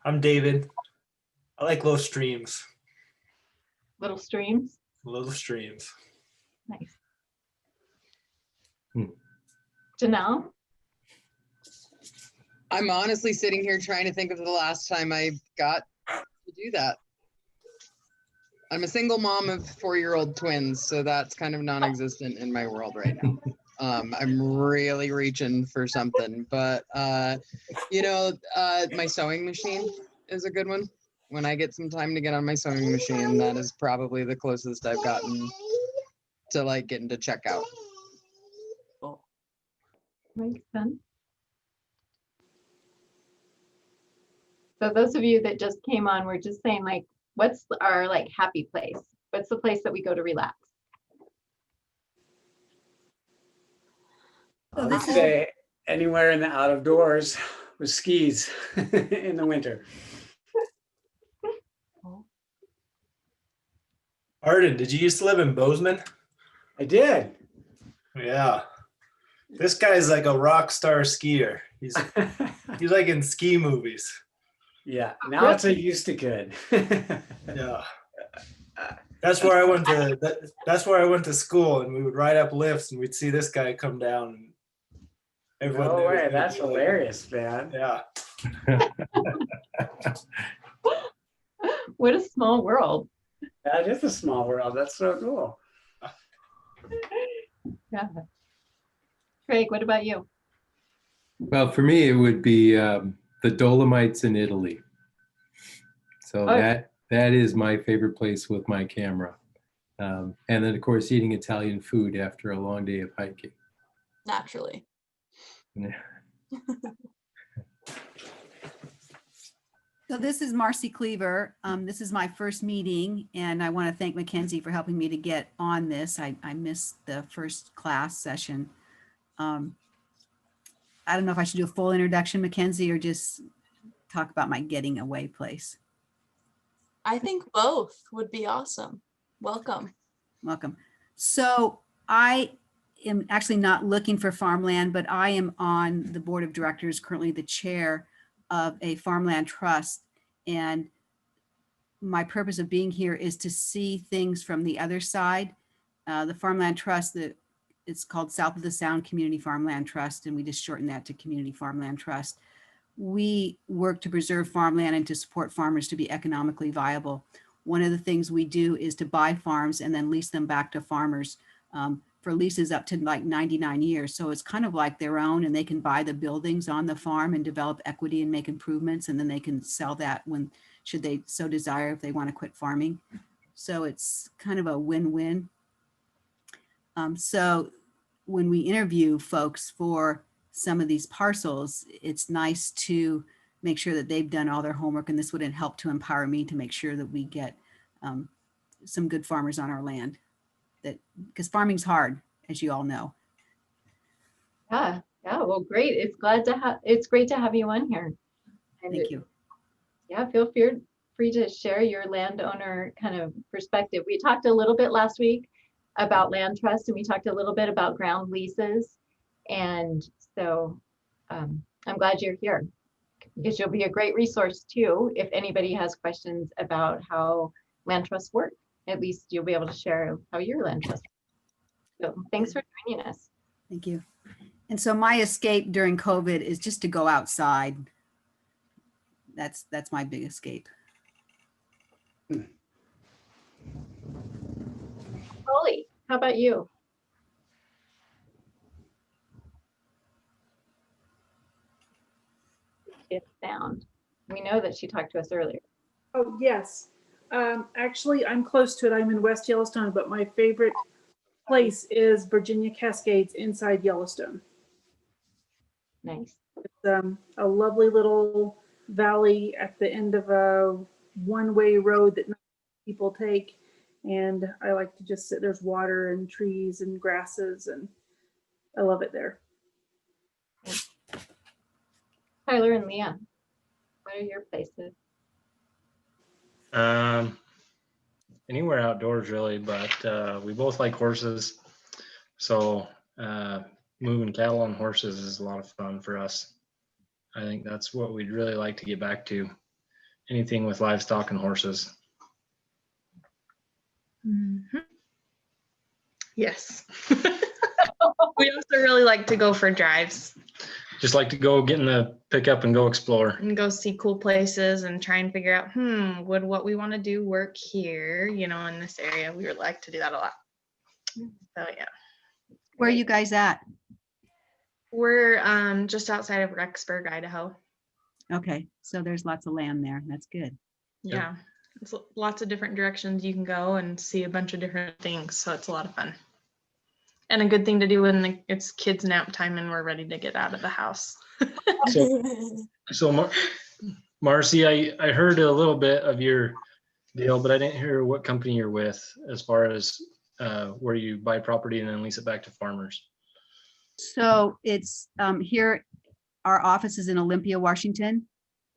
I'm David. I like low streams. Little streams. Little streams. Nice. Hmm. Janelle? I'm honestly sitting here trying to think of the last time I got to do that. I'm a single mom of 4-year-old twins, so that's kind of non-existent in my world right now. I'm really reaching for something, but my sewing machine is a good one. When I get some time to get on my sewing machine, that is probably the closest I've gotten to like getting to checkout. Makes sense. So those of you that just came on, we're just saying like, what's our like happy place? What's the place that we go to relax? I would say anywhere in the out of doors with skis in the winter. Arden, did you used to live in Bozeman? I did. Yeah. This guy's like a rock star skier. He's like in ski movies. Yeah, now it's a used to good. Yeah. That's where I went to that's where I went to school, and we would ride up lifts and we'd see this guy come down. And No knew way, it. that's hilarious, man. Yeah. What a small world. That is a small world. That's so cool. Yeah. Craig, what about you? Well, for me, it would be the Dolomites in Italy. So that is my favorite place with my camera. And then, of course, eating Italian food after a long day of hiking. Naturally. Yeah. So this is Marcy Cleaver. This is my first meeting, and I want to thank Mackenzie for helping me to get on this. I missed the first class session. I don't know if I should do a full introduction, Mackenzie, or just talk about my getting away place. I think both would be awesome. Welcome. Welcome. So I am actually not looking for farmland, but I am on the board of directors, currently the chair of a farmland trust. And my purpose of being here is to see things from the other side. The farmland trust, it's called South of the Sound Community Farmland Trust, and we just shorten that to Community Farmland Trust. We work to preserve farmland and to support farmers to be economically viable. One of the things we do is to buy farms and then lease them back to farmers for leases up to like 99 years. So it's kind of like their own, and they can buy the buildings on the farm and develop equity and make improvements, and then they can sell that when, should they so desire, if they want to quit farming. So it's kind of a win-win. So when we interview folks for some of these parcels, it's nice to make sure that they've done all their homework, and this would help to empower me to make sure that we get some good farmers on our land. Because farming's hard, as you all know. Yeah, well, great. It's great to have you on here. And Thank you. Yeah, feel free to share your landowner kind of perspective. We talked a little bit last week about land trust, and we talked a little bit about ground leases. And so I'm glad you're here, because you'll be a great resource too if anybody has questions about how land trusts work. At least you'll be able to share how your land trust works. So thanks for joining us. Thank you. And so my escape during COVID is just to go outside. That's my big escape. Holly, how about you? It's sound. We know that she talked to us earlier. Oh, yes. Actually, I'm close to it. I'm in West Yellowstone, but my favorite place is Virginia Cascades inside Yellowstone. Nice. It's a lovely little valley at the end of a one-way road that people take. And I like to just sit, there's water and trees and grasses, and I love it there. Tyler and Leah, what are your places? Anywhere outdoors really, but we both like horses, so moving cattle on horses is a lot of fun for us. I think that's what we'd really like to get back to. anything with livestock and horses. Mhm. Yes. We also really like to go for drives Just like to go get in the pickup and go explore. and go see cool places and try and figure out, would what we want to do work here, in this area? We would like to do that a lot. So yeah. Where are you guys at? We're just outside of Rexburg, Idaho. Okay, so there's lots of land there. That's good. Yeah. It's lots of different directions you can go and see a bunch of different things. So it's a lot of fun. And a good thing to do when it's kids nap time and we're ready to get out of the house. So Marcy, I heard a little bit of your deal, but I didn't hear what company you're with as far as where you buy property and then lease it back to farmers. So it's here, our office is in Olympia, Washington.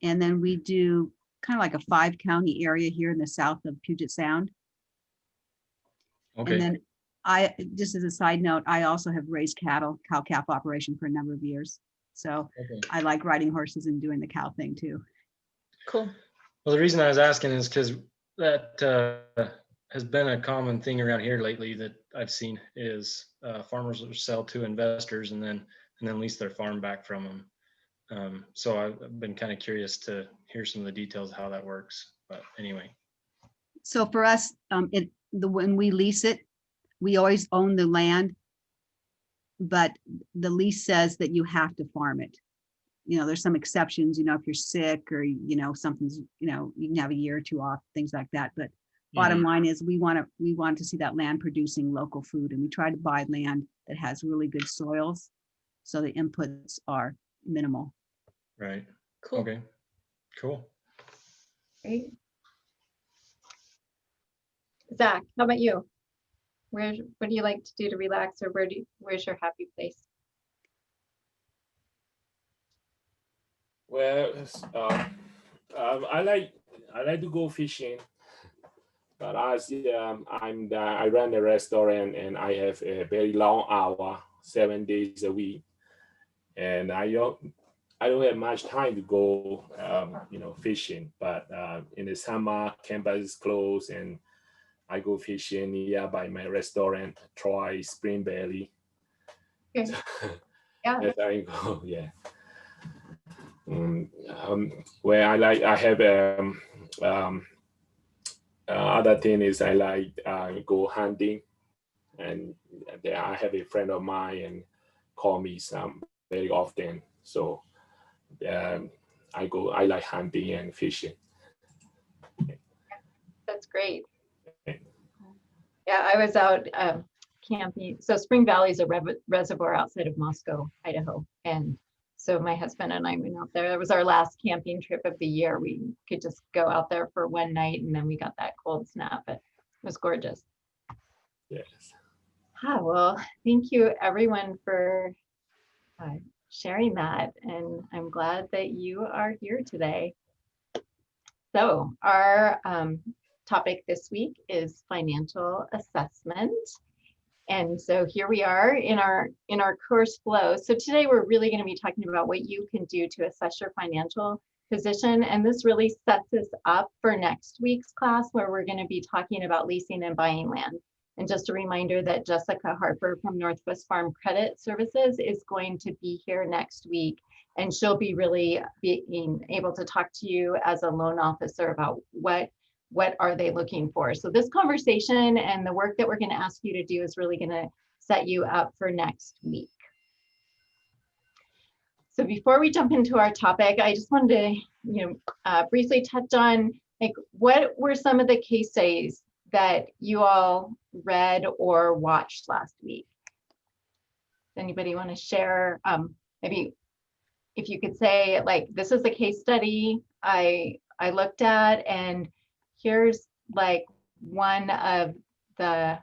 And then we do kind of like a 5-county area here in the south of Puget Sound. Okay. And then just as a side note, I also have raised cattle, cow calf operation for a number of years. So Okay. I like riding horses and doing the cow thing too. Cool. Well, the reason I was asking is because that has been a common thing around here lately that I've seen is farmers will sell to investors and then lease their farm back from them. So I've been kind of curious to hear some of the details of how that works. But anyway. So for us, when we lease it, we always own the land, but the lease says that you have to farm it. There's some exceptions, if you're sick or, something's, you can have a year or two off, things like that. But bottom line is we want to see that land producing local food, and we try to buy land that has really good soils. So the inputs are minimal. Right. Cool. Okay. Cool. Great. Zach, how about you? What do you like to do to relax, or where's your happy place? Well, I like to go fishing, but as I run a restaurant and I have a very long hour, 7 days a week, and I don't have much time to go fishing. But in the summer, campus is closed and I go fishing by my restaurant, Troy Spring Valley. Okay. Yeah. As I go, yeah. Where I have other thing is I like go hunting, and there I have a friend of mine and call me very often. So I like hunting and fishing. That's great. Yeah, I was out camping. So Spring Valley is a reservoir outside of Moscow, Idaho. And so my husband and I went out there. It was our last camping trip of the year. We could just go out there for one night and then we got that cold snap. But it was gorgeous. Yes. Well, thank you everyone for sharing that. And I'm glad that you are here today. So our topic this week is financial assessment. And so here we are in our course flow. So today we're really going to be talking about what you can do to assess your financial position. And this really sets us up for next week's class, where we're going to be talking about leasing and buying land. And just a reminder that Jessica Harper from Northwest Farm Credit Services is going to be here next week. And she'll be really being able to talk to you as a loan officer about what are they looking for. So this conversation and the work that we're going to ask you to do is really going to set you up for next week. So before we jump into our topic, I just wanted to briefly touch on what were some of the case studies that you all read or watched last week. Does anybody want to share? Maybe if you could say, this is a case study I looked at, and here's one of the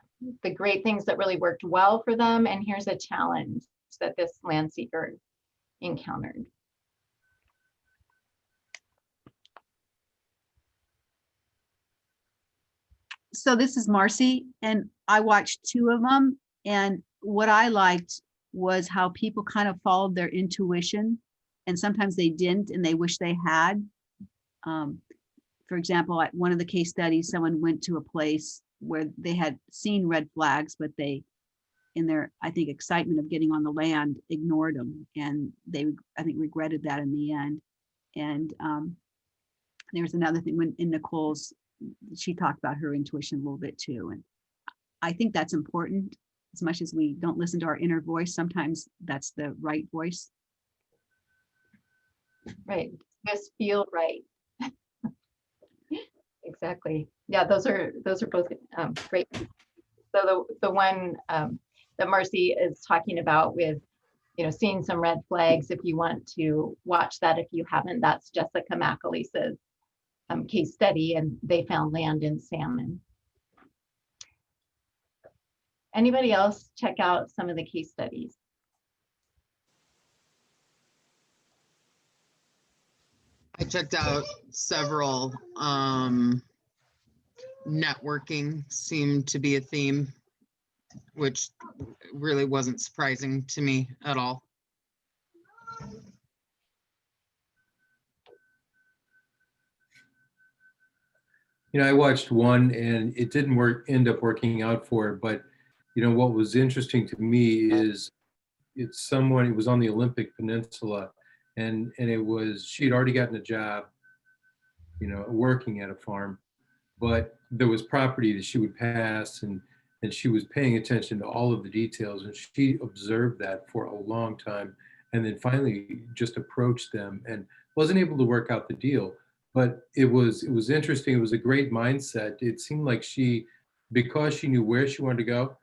great things that really worked well for them, and here's a challenge that this land seeker encountered. So this is Marcy, and I watched 2 of them, and what I liked was how people kind of followed their intuition, and sometimes they didn't and they wish they had. for example, at one of the case studies, someone went to a place where they had seen red flags, but they, in their, I think, excitement of getting on the land, ignored them. And they, I think, regretted that in the end. And there's another thing when in Nicole's, she talked about her intuition a little bit too. And I think that's important. As much as we don't listen to our inner voice, sometimes that's the right voice. Right. Just feel right. Exactly. Yeah, those are both great. So the one that Marcy is talking about with, you know, seeing some red flags, if you want to watch that, if you haven't, that's Jessica McAleese's case study, and they found land in salmon. Anybody else check out some of the case studies? I checked out several. Networking seemed to be a theme, which really wasn't surprising to me at all. You know, I watched one and it didn't end up working out for her, but you know, what was interesting to me is it was on the Olympic Peninsula, and she'd already gotten a job, you know, working at a farm, but there was property that she would pass, and she was paying attention to all of the details, and she observed that for a long time, and then finally just approached them and wasn't able to work out the deal. But it was interesting. It was a great mindset. It seemed like because she knew where she wanted to go,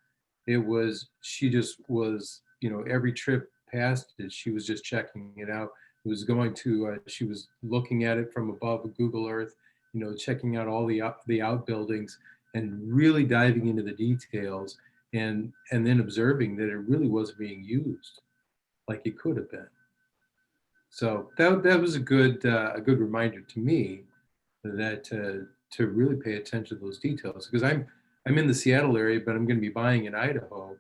she just was, you know, every trip past it, she was just checking it out. It was going to, she was looking at it from above Google Earth, you know, checking out all the outbuildings and really diving into the details, and then observing that it really wasn't being used like it could have been. So that was a good reminder to me that to really pay attention to those details, because I'm in the Seattle area, but I'm going to be buying in Idaho,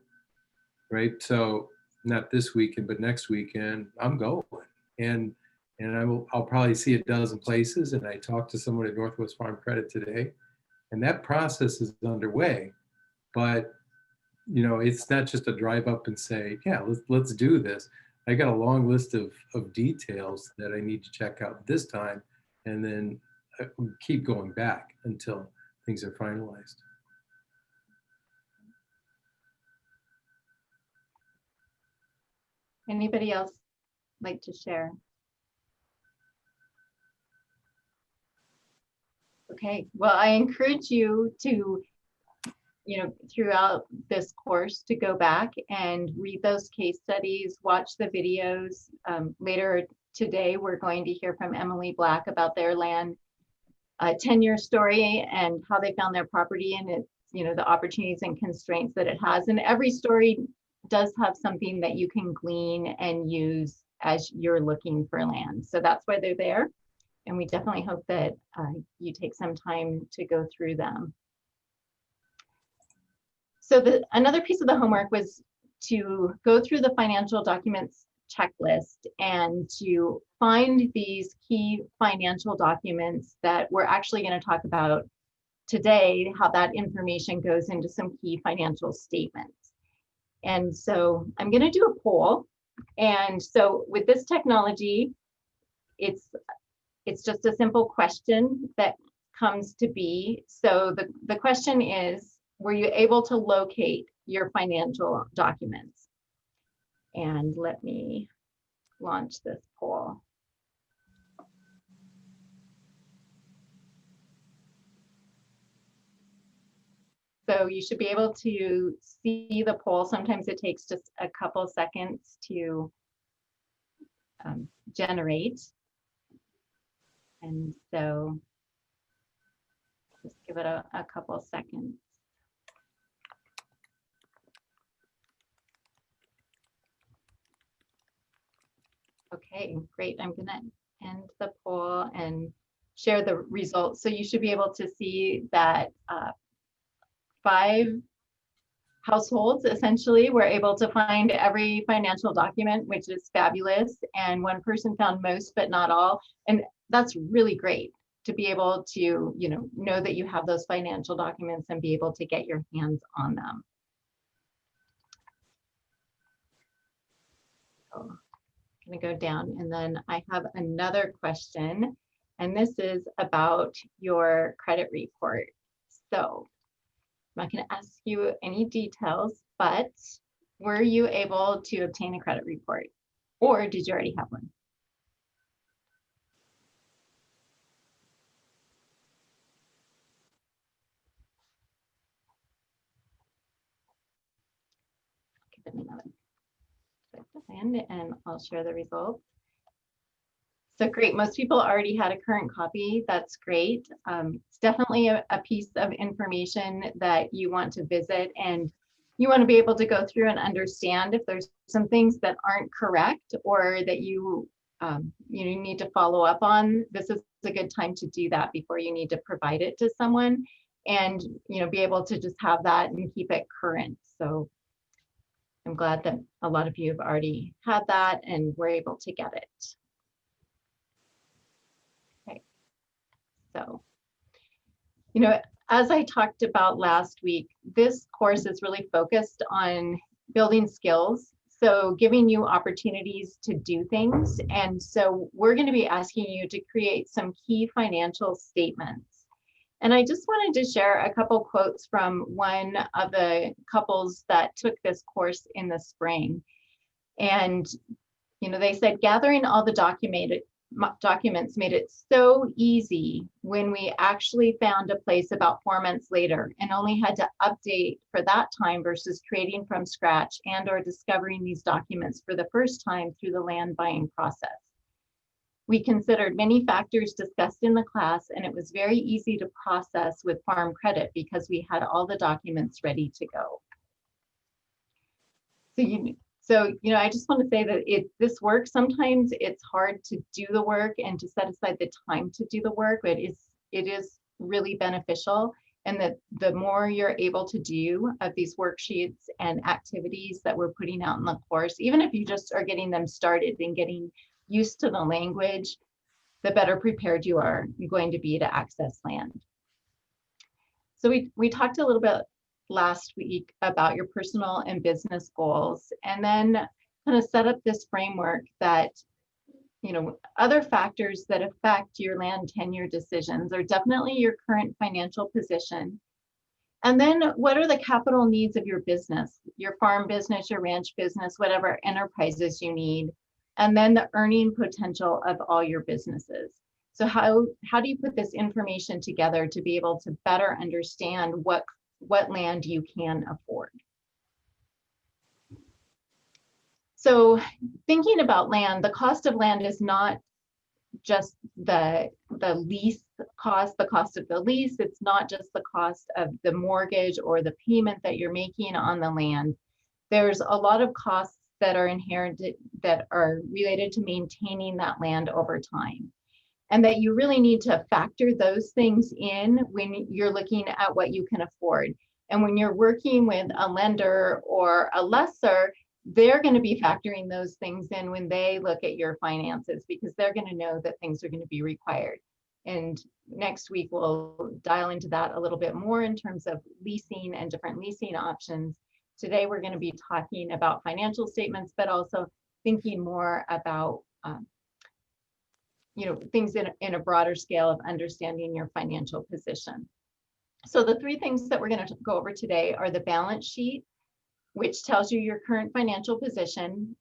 right? So not this weekend, but next weekend I'm going, and I'll probably see a dozen places. And I talked to someone at Northwest Farm Credit today, and that process is underway. But you know, it's not just a drive up and say, yeah, let's do this. I got a long list of details that I need to check out this time, and then keep going back until things are finalized. Anybody else like to share? Okay, well, I encourage you to, you know, throughout this course to go back and read those case studies, watch the videos. Later today, we're going to hear from Emily Black about their land tenure story and how they found their property, and it's, you know, the opportunities and constraints that it has. And every story does have something that you can glean and use as you're looking for land. So that's why they're there. And we definitely hope that you take some time to go through them. So another piece of the homework was to go through the financial documents checklist and to find these key financial documents that we're actually going to talk about today, how that information goes into some key financial statements. And so I'm going to do a poll. And so with this technology, it's just a simple question that comes to be. So the question is, were you able to locate your financial documents? And let me launch this poll. So you should be able to see the poll. Sometimes it takes just a couple seconds to generate. And so just give it a couple seconds. Okay, great. I'm gonna end the poll and share the results. So you should be able to see that 5 households essentially were able to find every financial document, which is fabulous. And 1 person found most, but not all. And that's really great. to be able to, know that you have those financial documents and be able to get your hands on them. So I'm going to go down, and then I have another question, and this is about your credit report. So I'm not going to ask you any details, but were you able to obtain a credit report, or did you already have one? Give it another second and I'll share the results. So great, most people already had a current copy. That's great. It's definitely a piece of information that you want to visit, and you want to be able to go through and understand if there's some things that aren't correct or that you need to follow up on. This is a good time to do that before you need to provide it to someone, and be able to just have that and keep it current. So I'm glad that a lot of you have already had that and were able to get it. Okay. So, as I talked about last week, this course is really focused on building skills. So giving you opportunities to do things. And so we're going to be asking you to create some key financial statements. And I just wanted to share a couple quotes from one of the couples that took this course in the spring. And, they said, gathering all the documents made it so easy when we actually found a place about 4 months later and only had to update for that time versus creating from scratch and or discovering these documents for the first time through the land buying process. We considered many factors discussed in the class, and it was very easy to process with Farm Credit because we had all the documents ready to go. So I just want to say that this work, sometimes it's hard to do the work and to set aside the time to do the work, but it is really beneficial. And that the more you're able to do of these worksheets and activities that we're putting out in the course, even if you just are getting them started and getting used to the language, the better prepared you are going to be to access land. So we talked a little bit last week about your personal and business goals, and then kind of set up this framework that, other factors that affect your land tenure decisions are definitely your current financial position. And then what are the capital needs of your business, your farm business, your ranch business, whatever enterprises you need, and then the earning potential of all your businesses. So how do you put this information together to be able to better understand what land you can afford? So thinking about land, the cost of land is not just the lease cost, the cost of the lease. It's not just the cost of the mortgage or the payment that you're making on the land. There's a lot of costs that are inherited, that are related to maintaining that land over time. And that you really need to factor those things in when you're looking at what you can afford. And when you're working with a lender or a lessor, they're going to be factoring those things in when they look at your finances, because they're going to know that things are going to be required. And next week, we'll dial into that a little bit more in terms of leasing and different leasing options. Today, we're going to be talking about financial statements, but also thinking more about things in a broader scale of understanding your financial position. So the 3 things that we're going to go over today are the balance sheet, which tells you your current financial position,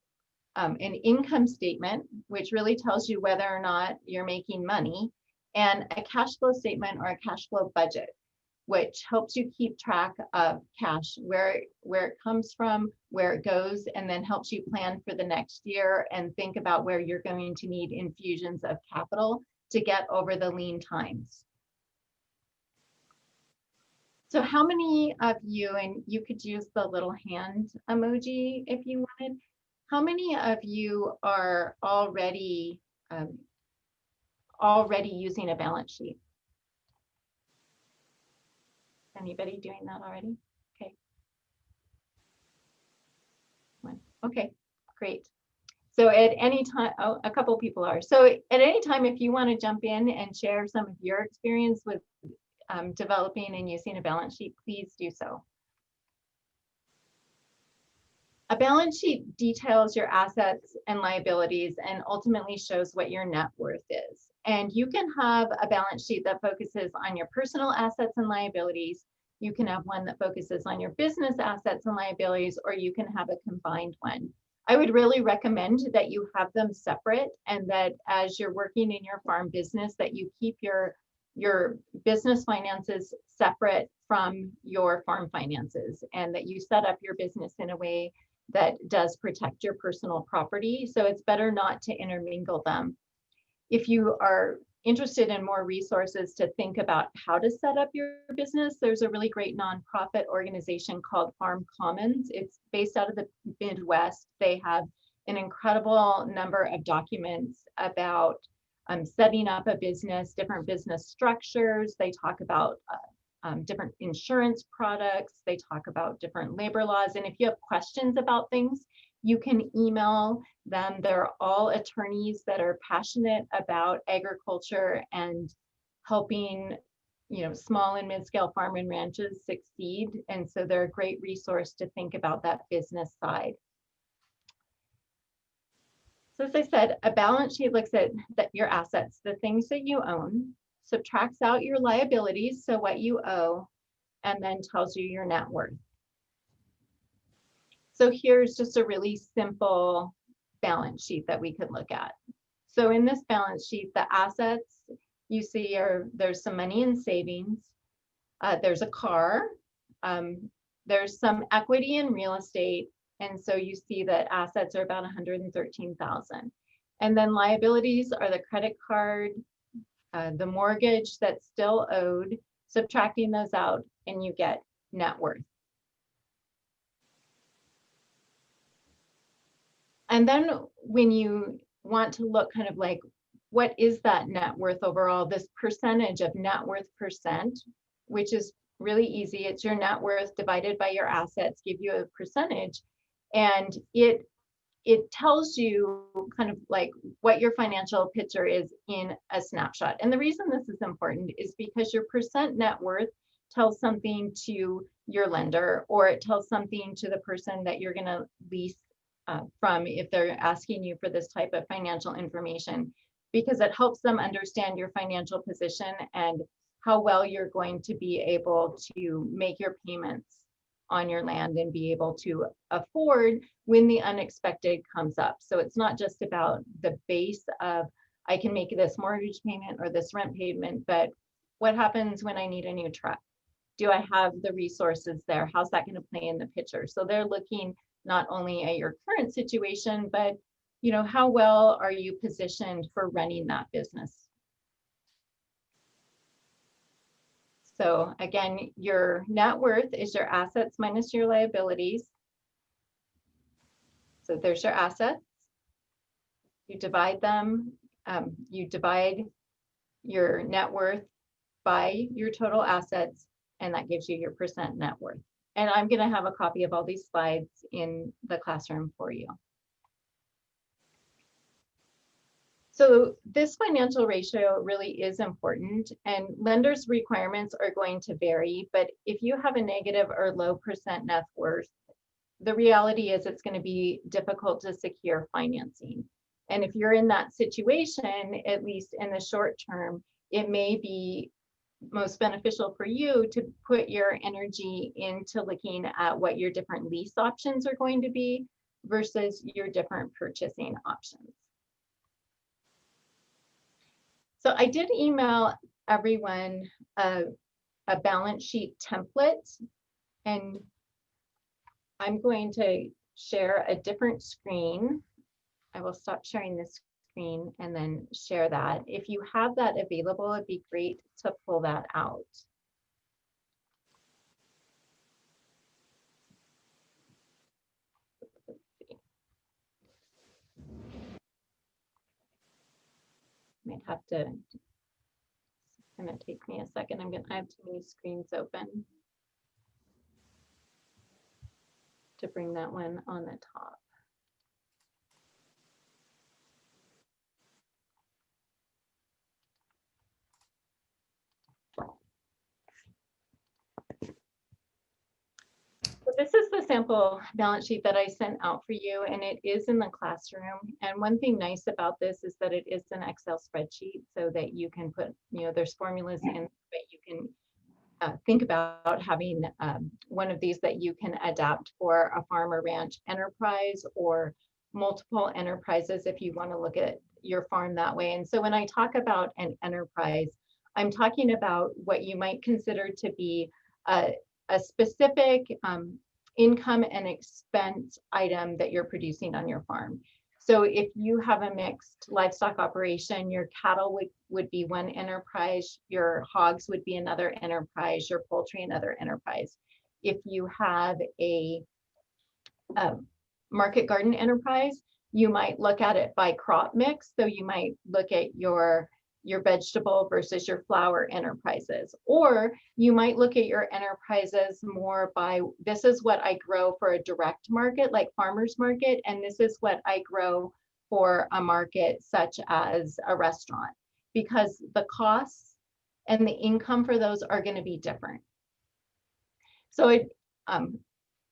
an income statement, which really tells you whether or not you're making money, and a cash flow statement or a cash flow budget, which helps you keep track of cash, where it comes from, where it goes, and then helps you plan for the next year and think about where you're going to need infusions of capital to get over the lean times. So how many of you, and you could use the little hand emoji if you wanted, how many of you are already using a balance sheet? Anybody doing that already? Okay. Okay, great. So at any time, oh, a couple people are. So at any time, if you want to jump in and share some of your experience with developing and using a balance sheet, please do so. A balance sheet details your assets and liabilities and ultimately shows what your net worth is. And you can have a balance sheet that focuses on your personal assets and liabilities. You can have one that focuses on your business assets and liabilities, or you can have a combined one. I would really recommend that you have them separate, and that as you're working in your farm business, that you keep your business finances separate from your farm finances, and that you set up your business in a way that does protect your personal property. So it's better not to intermingle them. If you are interested in more resources to think about how to set up your business, there's a really great nonprofit organization called Farm Commons. It's based out of the Midwest. They have an incredible number of documents about setting up a business, different business structures. They talk about different insurance products. They talk about different labor laws. And if you have questions about things, you can email them. They're all attorneys that are passionate about agriculture and helping, small and mid-scale farm and ranches succeed. And so they're a great resource to think about that business side. So as I said, a balance sheet looks at your assets, the things that you own, subtracts out your liabilities, so what you owe, and then tells you your net worth. So here's just a really simple balance sheet that we could look at. So in this balance sheet, the assets you see there's some money in savings, there's a car, there's some equity in real estate, and so you see that assets are about $113,000. And then liabilities are the credit card, the mortgage that's still owed, subtracting those out, and you get net worth. And then when you want to look kind of like, what is that net worth overall? This percentage of net worth percent, which is really easy. It's your net worth divided by your assets, give you a percentage. And it tells you kind of like what your financial picture is in a snapshot. And the reason this is important is because your percent net worth tells something to your lender, or it tells something to the person that you're going to lease from if they're asking you for this type of financial information, because it helps them understand your financial position and how well you're going to be able to make your payments on your land and be able to afford when the unexpected comes up. So it's not just about the base of, I can make this mortgage payment or this rent payment, but what happens when I need a new truck? Do I have the resources there? How's that going to play in the picture? So they're looking not only at your current situation, but how well are you positioned for running that business? So again, your net worth is your assets minus your liabilities. So there's your assets. You divide them, you divide your net worth by your total assets, and that gives you your percent net worth. And I'm going to have a copy of all these slides in the classroom for you. So this financial ratio really is important, and lenders' requirements are going to vary, but if you have a negative or low percent net worth, the reality is it's going to be difficult to secure financing. And if you're in that situation, at least in the short term, it may be most beneficial for you to put your energy into looking at what your different lease options are going to be versus your different purchasing options. So I did email everyone a balance sheet template, and I'm going to share a different screen. I will stop sharing this screen and then share that. If you have that available, it'd be great to pull that out. Might have to, it's gonna take me a second. I have too many screens open to bring that one on the top. sample balance sheet that I sent out for you, and it is in the classroom. And one thing nice about this is that it is an Excel spreadsheet, so that you can put, there's formulas in, but you can think about having one of these that you can adapt for a farm or ranch enterprise or multiple enterprises if you want to look at your farm that way. And so when I talk about an enterprise, I'm talking about what you might consider to be a specific income and expense item that you're producing on your farm. So if you have a mixed livestock operation, your cattle would be one enterprise, your hogs would be another enterprise, your poultry another enterprise. If you have a market garden enterprise, you might look at it by crop mix. So you might look at your vegetable versus your flower enterprises, or you might look at your enterprises more by, this is what I grow for a direct market like farmers market, and this is what I grow for a market such as a restaurant, because the costs and the income for those are going to be different. So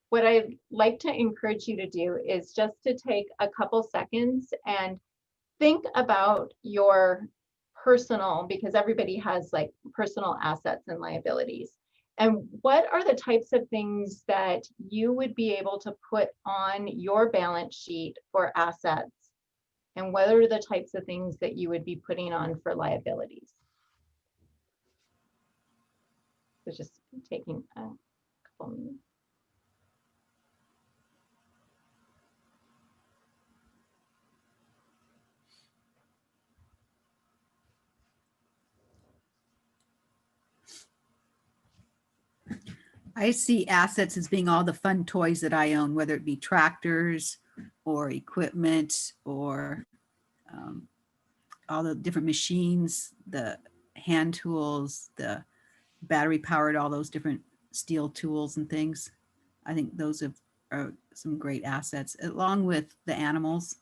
what I'd like to encourage you to do is just to take a couple seconds and think about your personal, because everybody has like personal assets and liabilities. And what are the types of things that you would be able to put on your balance sheet for assets? And what are the types of things that you would be putting on for liabilities? So just taking a couple minutes. I see assets as being all the fun toys that I own, whether it be tractors or equipment or all the different machines, the hand tools, the battery powered, all those different steel tools and things. I think those are some great assets, along with the animals.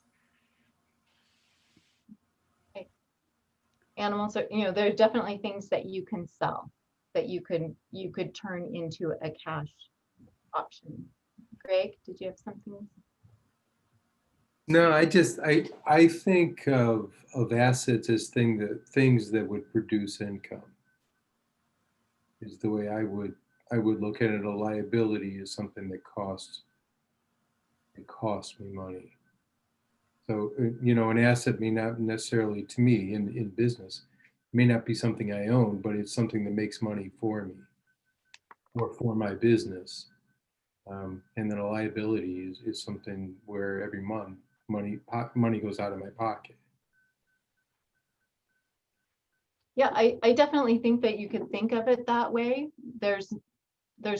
Animals are, there are definitely things that you can sell, that you could turn into a cash option. Greg, did you have something? No, I think of assets as things that would produce income. Is the way I would look at it. A liability is something that costs me money. So an asset may not necessarily, to me in business, may not be something I own, but it's something that makes money for me or for my business. And then a liability is something where every month money goes out of my pocket. Yeah, I definitely think that you could think of it that way. There's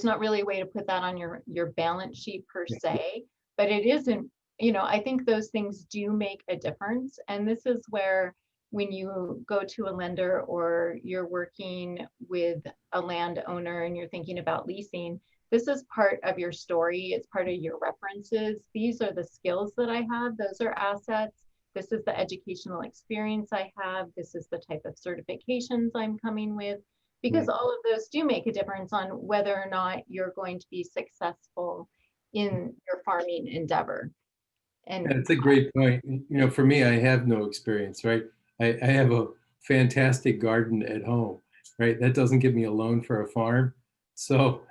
not really a way to put that on your balance sheet per se, but it isn't, I think those things do make a difference. And this is where, when you go to a lender or you're working with a landowner and you're thinking about leasing, this is part of your story. It's part of your references. These are the skills that I have. Those are assets. This is the educational experience I have. This is the type of certifications I'm coming with, because all of those do make a difference on whether or not you're going to be successful in your farming endeavor. And that's a great point. For me, I have no experience, right? I have a fantastic garden at home, right? That doesn't give me a loan for a farm. So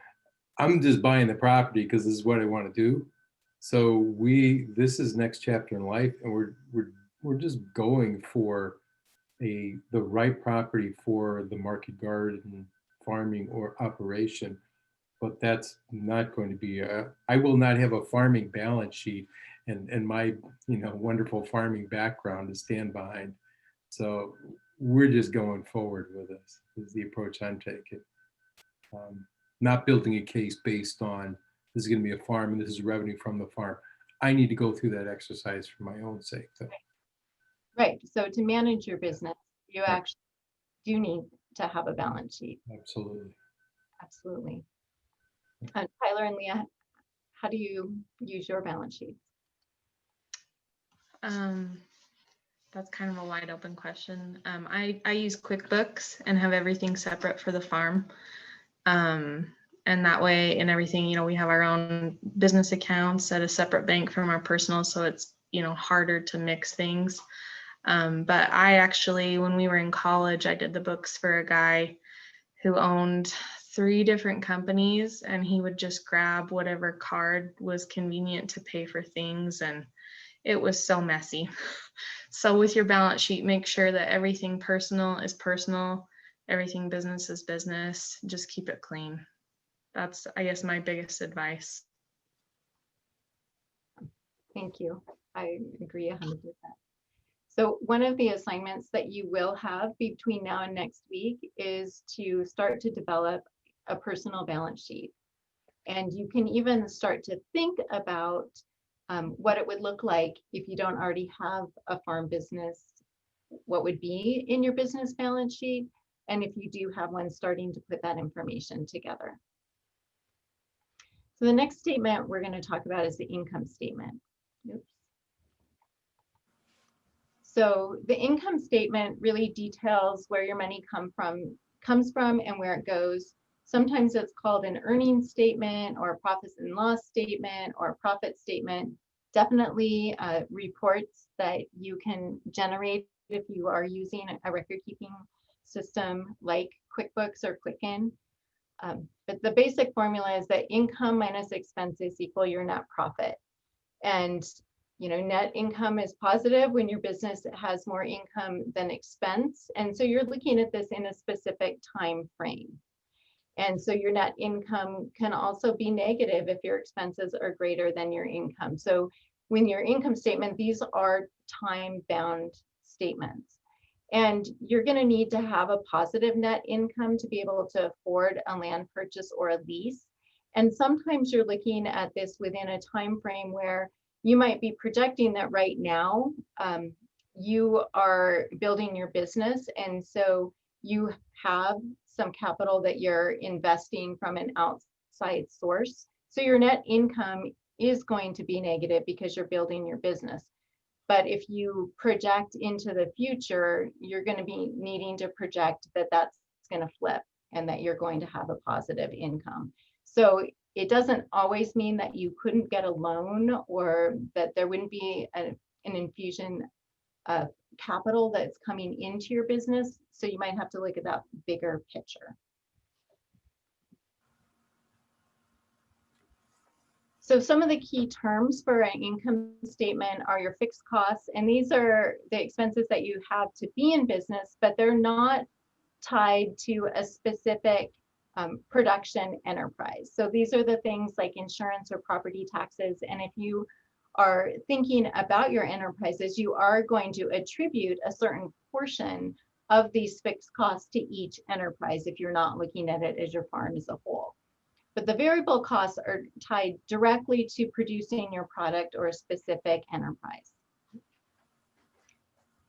I'm just buying the property because this is what I want to do. So this is next chapter in life, and we're just going for the right property for the market garden farming or operation. But that's not going to be I will not have a farming balance sheet and my wonderful farming background to stand behind. So we're just going forward with this. This is the approach I'm taking. Not building a case based on this is going to be a farm and this is revenue from the farm. I need to go through that exercise for my own sake. So. Right. So to manage your business, you actually do need to have a balance sheet. Absolutely. Absolutely. Tyler and Leah, how do you use your balance sheet? That's kind of a wide open question. I use QuickBooks and have everything separate for the farm. And that way and everything, you know, we have our own business accounts at a separate bank from our personal. So it's, you know, harder to mix things. But I actually, when we were in college, I did the books for a guy who owned 3 different companies, and he would just grab whatever card was convenient to pay for things. And it was so messy. So with your balance sheet, make sure that everything personal is personal, everything business is business. Just keep it clean. That's, I guess, my biggest advice. Thank you. I agree 100%. So one of the assignments that you will have between now and next week is to start to develop a personal balance sheet. And you can even start to think about what it would look like if you don't already have a farm business, what would be in your business balance sheet. And if you do have one, starting to put that information together. So the next statement we're going to talk about is the income statement. Oops. So the income statement really details where your money comes from and where it goes. Sometimes it's called an earnings statement or a profits and loss statement or a profit statement. Definitely reports that you can generate if you are using a record keeping system like QuickBooks or Quicken. But the basic formula is that income minus expenses equal your net profit. And you know, net income is positive when your business has more income than expense. And so you're looking at this in a specific time frame. And so your net income can also be negative if your expenses are greater than your income. So when your income statement, these are time-bound statements. And you're going to need to have a positive net income to be able to afford a land purchase or a lease. And sometimes you're looking at this within a time frame where you might be projecting that right now you are building your business, and so you have some capital that you're investing from an outside source. So your net income is going to be negative because you're building your business. But if you project into the future, you're going to be needing to project that that's going to flip and that you're going to have a positive income. So it doesn't always mean that you couldn't get a loan or that there wouldn't be an infusion of capital that's coming into your business. So you might have to look at that bigger picture. So some of the key terms for an income statement are your fixed costs, and these are the expenses that you have to be in business, but they're not tied to a specific production enterprise. So these are the things like insurance or property taxes. And if you are thinking about your enterprises, you are going to attribute a certain portion of these fixed costs to each enterprise if you're not looking at it as your farm as a whole. But the variable costs are tied directly to producing your product or a specific enterprise.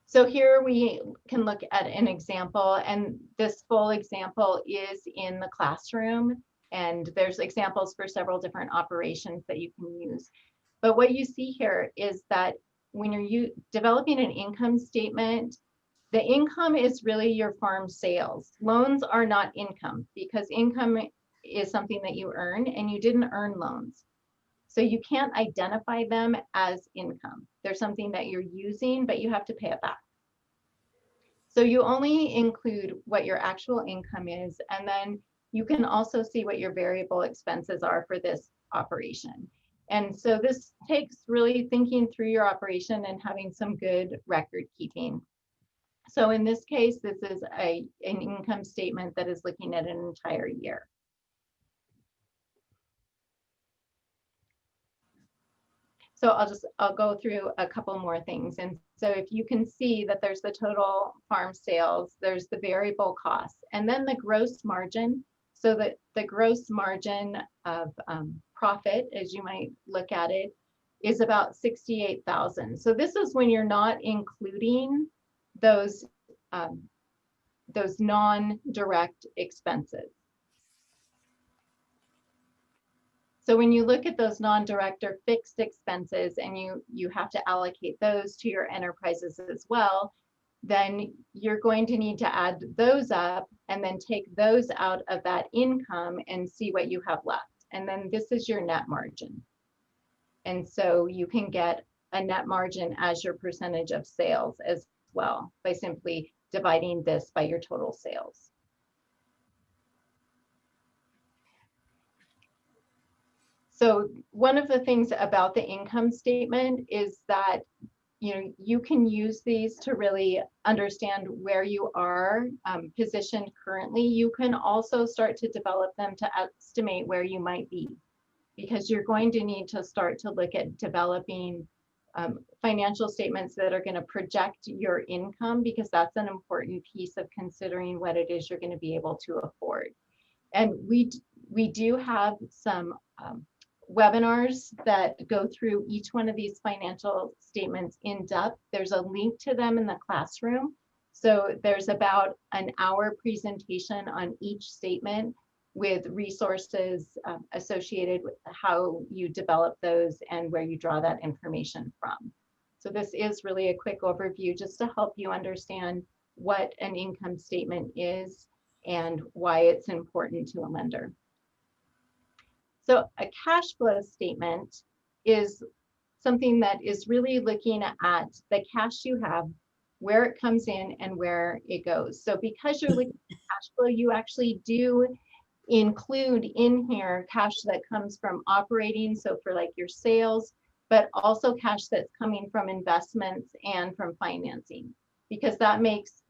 So here we can look at an example, and this full example is in the classroom, and there's examples for several different operations that you can use. But what you see here is that when you're developing an income statement, the income is really your farm sales. Loans are not income because income is something that you earn, and you didn't earn loans. So you can't identify them as income. They're something that you're using, but you have to pay it back. So you only include what your actual income is, and then you can also see what your variable expenses are for this operation. And so this takes really thinking through your operation and having some good record keeping. So in this case, this is an income statement that is looking at an entire year. So I'll go through a couple more things. And so if you can see that there's the total farm sales, there's the variable costs, and then the gross margin. So that the gross margin of profit, as you might look at it, is about 68,000. So this is when you're not including those non-direct expenses. So when you look at those non-direct or fixed expenses and you have to allocate those to your enterprises as well, then you're going to need to add those up and then take those out of that income and see what you have left. And then this is your net margin. And so you can get a net margin as your percentage of sales as well by simply dividing this by your total sales. So one of the things about the income statement is that you can use these to really understand where you are positioned currently. You can also start to develop them to estimate where you might be, because you're going to need to start to look at developing financial statements that are going to project your income, because that's an important piece of considering what it is you're going to be able to afford. And we do have some webinars that go through each one of these financial statements in depth. There's a link to them in the classroom. So there's about an hour presentation on each statement with resources associated with how you develop those and where you draw that information from. So this is really a quick overview just to help you understand what an income statement is and why it's important to a lender. So a cash flow statement is something that is really looking at the cash you have, where it comes in and where it goes. So because you're looking at cash flow, you actually do include in here cash that comes from operating, so for like your sales, but also cash that's coming from investments and from financing, because that makes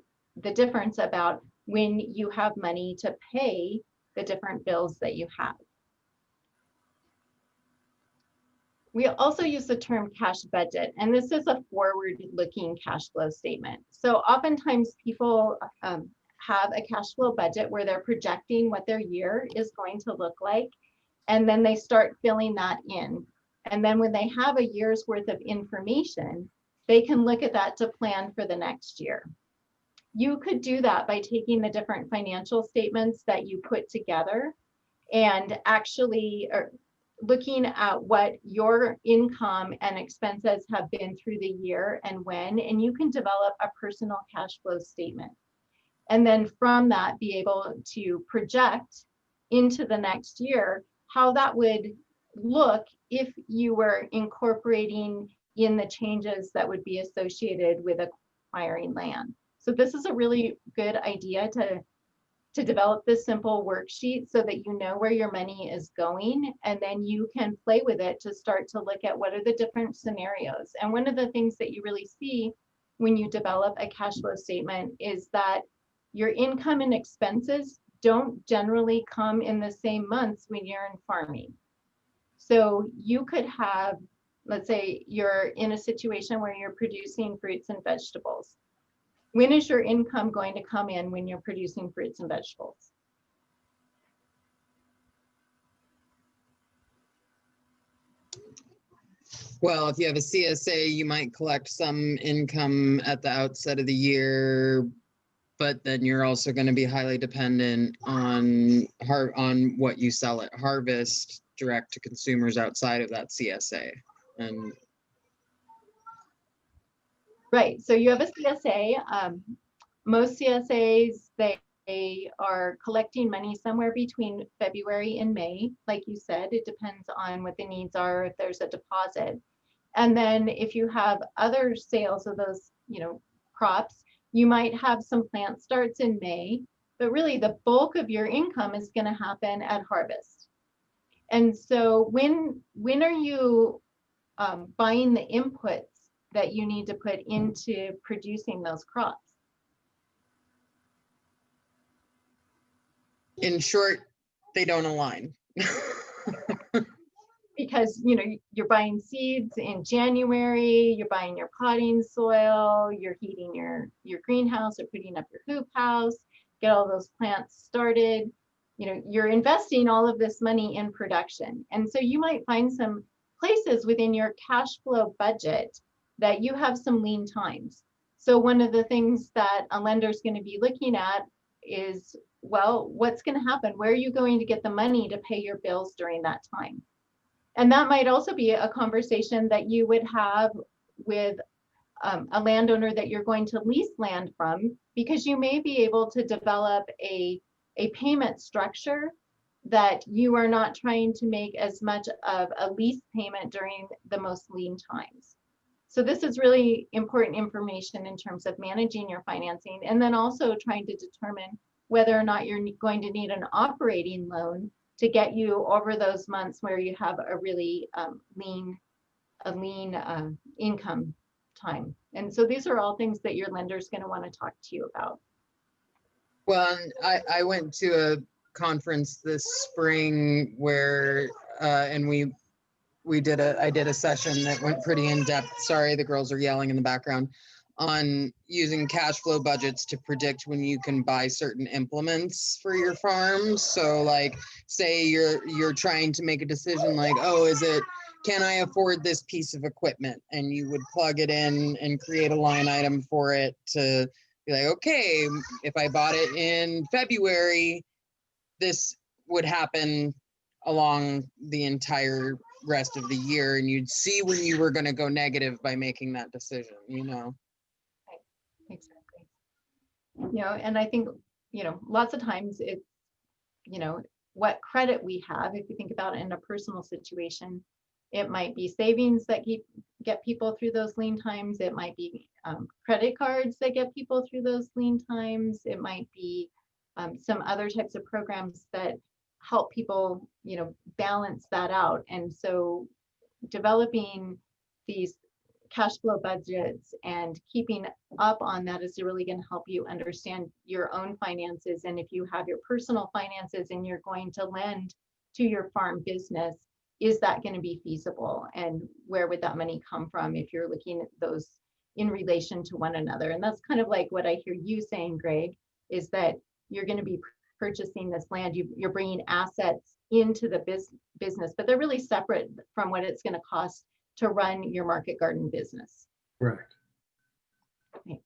the difference about when you have money to pay the different bills that you have. We also use the term cash budget, and this is a forward-looking cash flow statement. So oftentimes people have a cash flow budget where they're projecting what their year is going to look like, and then they start filling that in. And then when they have a year's worth of information, they can look at that to plan for the next year. You could do that by taking the different financial statements that you put together and actually looking at what your income and expenses have been through the year and when, and you can develop a personal cash flow statement. And then from that, be able to project into the next year how that would look if you were incorporating in the changes that would be associated with acquiring land. So this is a really good idea to develop this simple worksheet so that you know where your money is going, and then you can play with it to start to look at what are the different scenarios. And one of the things that you really see when you develop a cash flow statement is that your income and expenses don't generally come in the same months when you're in farming. So you could have, let's say you're in a situation where you're producing fruits and vegetables. When is your income going to come in when you're producing fruits and vegetables? Well, if you have a CSA, you might collect some income at the outset of the year, but then you're also going to be highly dependent on what you sell at harvest direct to consumers outside of that CSA. And right, so you have a CSA. Most CSAs, they are collecting money somewhere between February and May. Like you said, it depends on what the needs are, if there's a deposit. And then if you have other sales of those, crops, you might have some plant starts in May, but really the bulk of your income is going to happen at harvest. And so when are you buying the inputs that you need to put into producing those crops? in short, they don't align. Because you're buying seeds in January, you're buying your potting soil, you're heating your greenhouse or putting up your hoop house, get all those plants started. You're investing all of this money in production. And so you might find some places within your cash flow budget that you have some lean times. So one of the things that a lender is going to be looking at is, well, what's going to happen? Where are you going to get the money to pay your bills during that time? And that might also be a conversation that you would have with a landowner that you're going to lease land from, because you may be able to develop a payment structure that you are not trying to make as much of a lease payment during the most lean times. So this is really important information in terms of managing your financing, and then also trying to determine whether or not you're going to need an operating loan to get you over those months where you have a really lean income time. And so these are all things that your lender is going to want to talk to you about. Well, and I went to a conference this spring where, and I did a session that went pretty in depth. Sorry, the girls are yelling in the background, on using cash flow budgets to predict when you can buy certain implements for your farm. So like, say you're trying to make a decision like, oh, can I afford this piece of equipment? And you would plug it in and create a line item for it to be like, okay, if I bought it in February, this would happen along the entire rest of the year, and you'd see when you were going to go negative by making that decision, you know. Exactly. You know, and I think, you know, lots of times it's, you know, what credit we have. If you think about it in a personal situation, it might be savings that get people through those lean times. It might be credit cards that get people through those lean times. It might be some other types of programs that help people, you know, balance that out. And so developing these cash flow budgets and keeping up on that is really going to help you understand your own finances. And if you have your personal finances and you're going to lend to your farm business, is that going to be feasible? And where would that money come from if you're looking at those in relation to one another? And that's kind of like what I hear you saying, Greg, is that you're going to be purchasing this land. You're bringing assets into the business, but they're really separate from what it's going to cost to run your market garden business. Correct. Okay.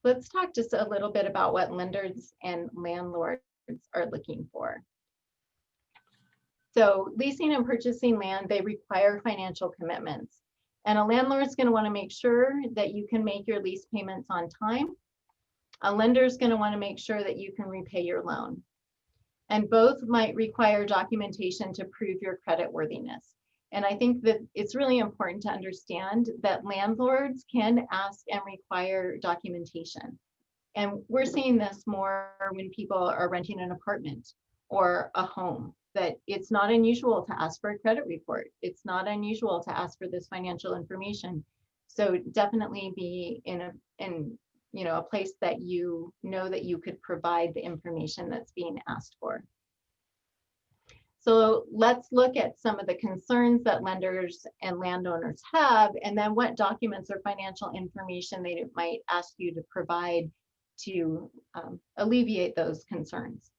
Let's talk just a little bit about what lenders and landlords are looking for. So leasing and purchasing land, they require financial commitments. And a landlord is going to want to make sure that you can make your lease payments on time. A lender is going to want to make sure that you can repay your loan. And both might require documentation to prove your credit worthiness. And I think that it's really important to understand that landlords can ask and require documentation. And we're seeing this more when people are renting an apartment or a home, that it's not unusual to ask for a credit report. It's not unusual to ask for this financial information. So definitely be in a place that you know that you could provide the information that's being asked for. So let's look at some of the concerns that lenders and landowners have, and then what documents or financial information they might ask you to provide to alleviate those concerns.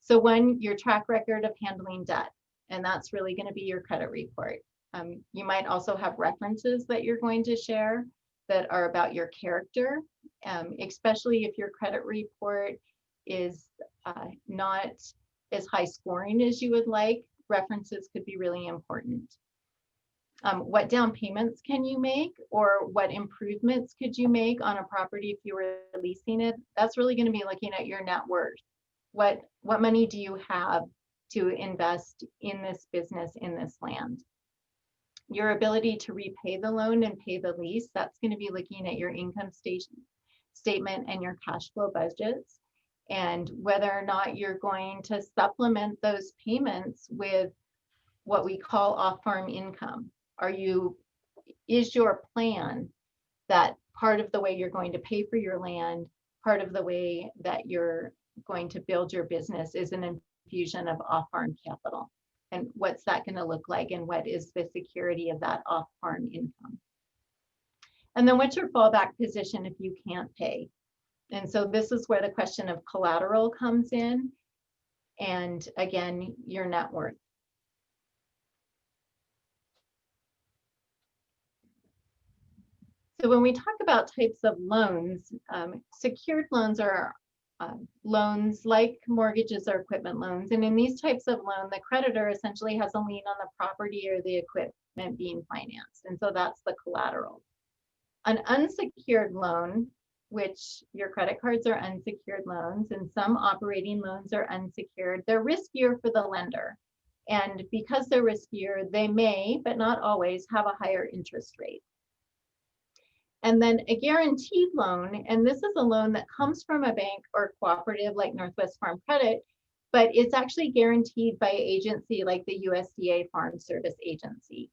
So one, your track record of handling debt, and that's really going to be your credit report. You might also have references that you're going to share that are about your character, especially if your credit report is not as high scoring as you would like. References could be really important. What down payments can you make, or what improvements could you make on a property if you were leasing it? That's really going to be looking at your net worth. What money do you have to invest in this business, in this land? Your ability to repay the loan and pay the lease, that's going to be looking at your income statement and your cash flow budgets, and whether or not you're going to supplement those payments with what we call off-farm income. Is your plan that part of the way you're going to pay for your land, part of the way that you're going to build your business is an infusion of off-farm capital? And what's that going to look like, and what is the security of that off-farm income? And then what's your fallback position if you can't pay? And so this is where the question of collateral comes in, and again, your net worth. So when we talk about types of loans, secured loans are loans like mortgages or equipment loans. And in these types of loan, the creditor essentially has a lien on the property or the development being financed. And so that's the collateral. An unsecured loan, which your credit cards are unsecured loans and some operating loans are unsecured, they're riskier for the lender. And because they're riskier, they may, but not always, have a higher interest rate. And then a guaranteed loan, and this is a loan that comes from a bank or cooperative like Northwest Farm Credit, but it's actually guaranteed by an agency like the USDA Farm Service Agency.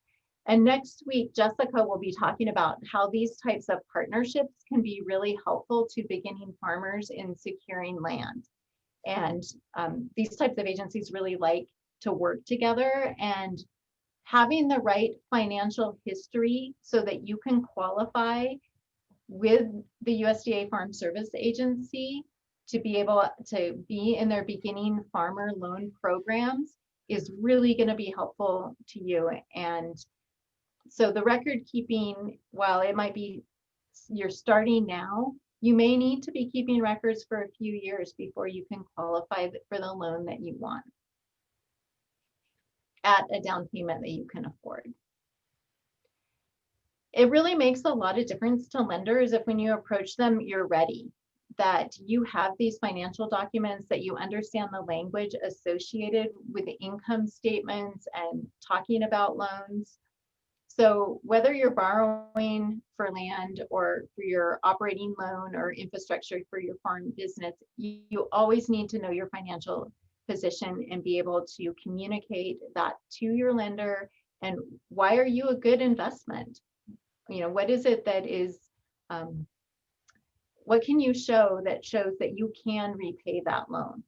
And next week, Jessica will be talking about how these types of partnerships can be really helpful to beginning farmers in securing land. And these types of agencies really like to work together, and having the right financial history so that you can qualify with the USDA Farm Service Agency to be able to be in their beginning farmer loan programs is really going to be helpful to you. And so the record keeping, while it might be you're starting now, you may need to be keeping records for a few years before you can qualify for the loan that you want at a down payment that you can afford. It really makes a lot of difference to lenders if when you approach them, you're ready, that you have these financial documents, that you understand the language associated with the income statements and talking about loans. So whether you're borrowing for land or for your operating loan or infrastructure for your farm business, you always need to know your financial position and be able to communicate that to your lender. And why are you a good investment? You know, what is it that is, what can you show that shows that you can repay that loan?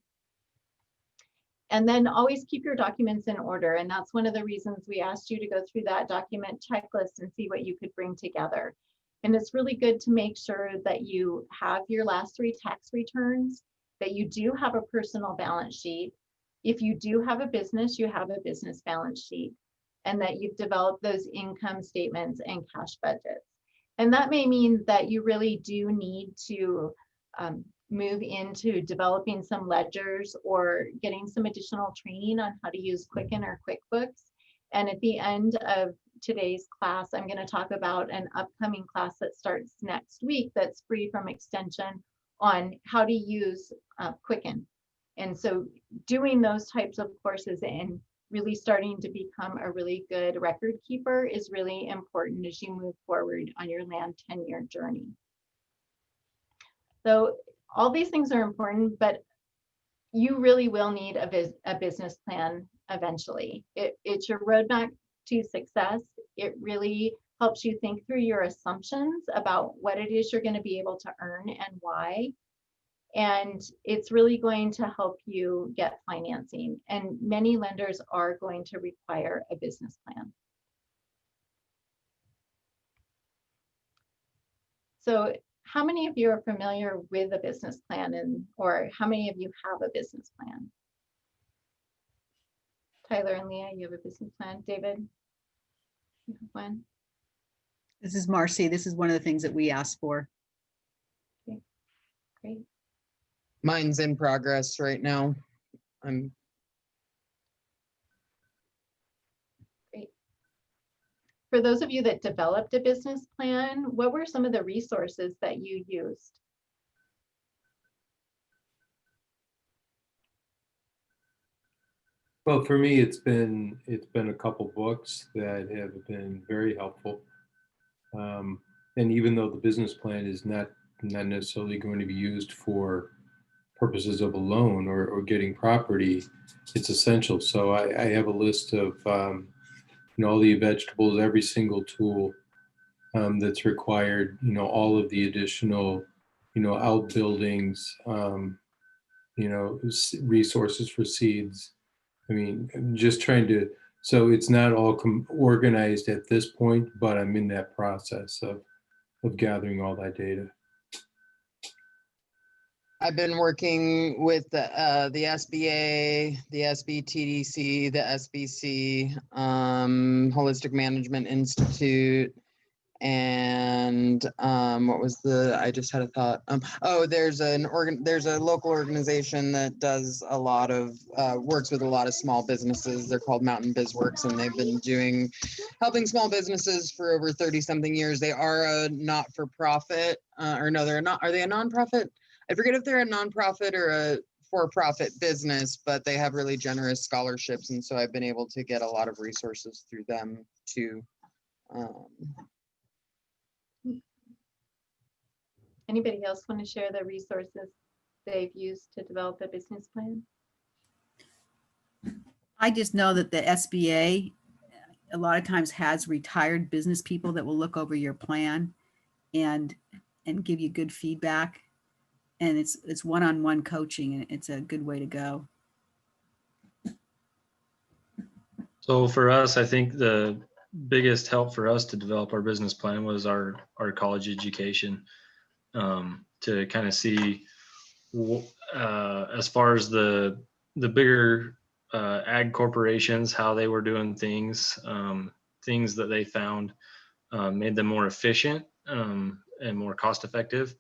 And then always keep your documents in order. And that's one of the reasons we asked you to go through that document checklist and see what you could bring together. And it's really good to make sure that you have your last 3 tax returns, that you do have a personal balance sheet. If you do have a business, you have a business balance sheet, and that you've developed those income statements and cash budgets. And that may mean that you really do need to move into developing some ledgers or getting some additional training on how to use Quicken or QuickBooks. And at the end of today's class, I'm going to talk about an upcoming class that starts next week that's free from extension on how to use Quicken. And so doing those types of courses and really starting to become a really good record keeper is really important as you move forward on your land tenure journey. So all these things are important, but you really will need a business plan eventually. It's your roadmap to success. It really helps you think through your assumptions about what it is you're going to be able to earn and why. And it's really going to help you get financing. And many lenders are going to require a business plan. So how many of you are familiar with a business plan, or how many of you have a business plan? Tyler and Leah, you have a business plan. David, you have one? This is Marcy. This is one of the things that we asked for. Okay, great. Mine's in progress right now. Great. For those of you that developed a business plan, what were some of the resources that you used? Well, for me, it's been a couple books that have been very helpful. And even though the business plan is not necessarily going to be used for purposes of a loan or getting property, it's essential. So I have a list of all the vegetables, every single tool that's required, all of the additional, outbuildings, resources for seeds. I mean, I'm just trying to, so it's not all organized at this point, but I'm in that process of gathering all that data. I've been working with the SBA, the SBTDC, the SBC, Holistic Management Institute, And what was I just had a thought. Oh, there's a local organization that does a lot of works with a lot of small businesses. They're called Mountain BizWorks, and they've been helping small businesses for over 30 something years. They are a not-for-profit, or no, are they a nonprofit? I forget if they're a nonprofit or a for-profit business, but they have really generous scholarships, and so I've been able to get a lot of resources through them too. Anybody else want to share the resources they've used to develop a business plan? I just know that the SBA a lot of times has retired business people that will look over your plan and give you good feedback. And it's one-on-one coaching, and it's a good way to go. So for us, I think the biggest help for us to develop our business plan was our college education, to kind of see as far as the bigger ag corporations, how they were doing things, things that they found made them more efficient and more cost effective.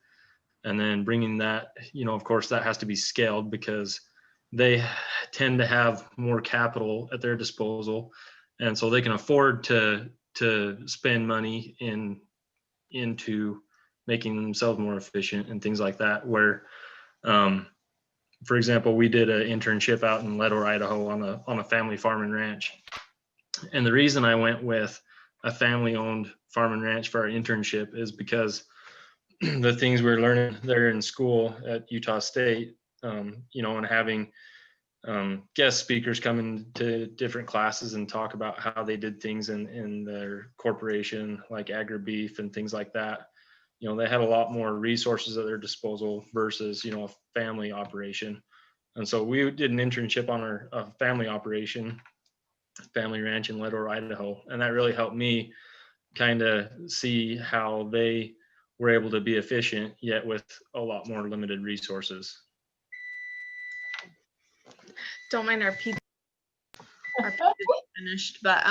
And then bringing that, of course, that has to be scaled because they tend to have more capital at their disposal. And so they can afford to spend money into making themselves more efficient and things like that. Where, for example, we did an internship out in Lessor, Idaho on a family farm and ranch. And the reason I went with a family-owned farm and ranch for our internship is because the things we were learning there in school at Utah State, and having guest speakers come into different classes and talk about how they did things in their corporation, like agri-beef and things like that. They had a lot more resources at their disposal versus, a family operation. And so we did an internship on our family operation, family ranch in Lessor, Idaho. And that really helped me kind of see how they were able to be efficient, yet with a lot more limited resources. Don't mind our pizza. Our pizza is finished, but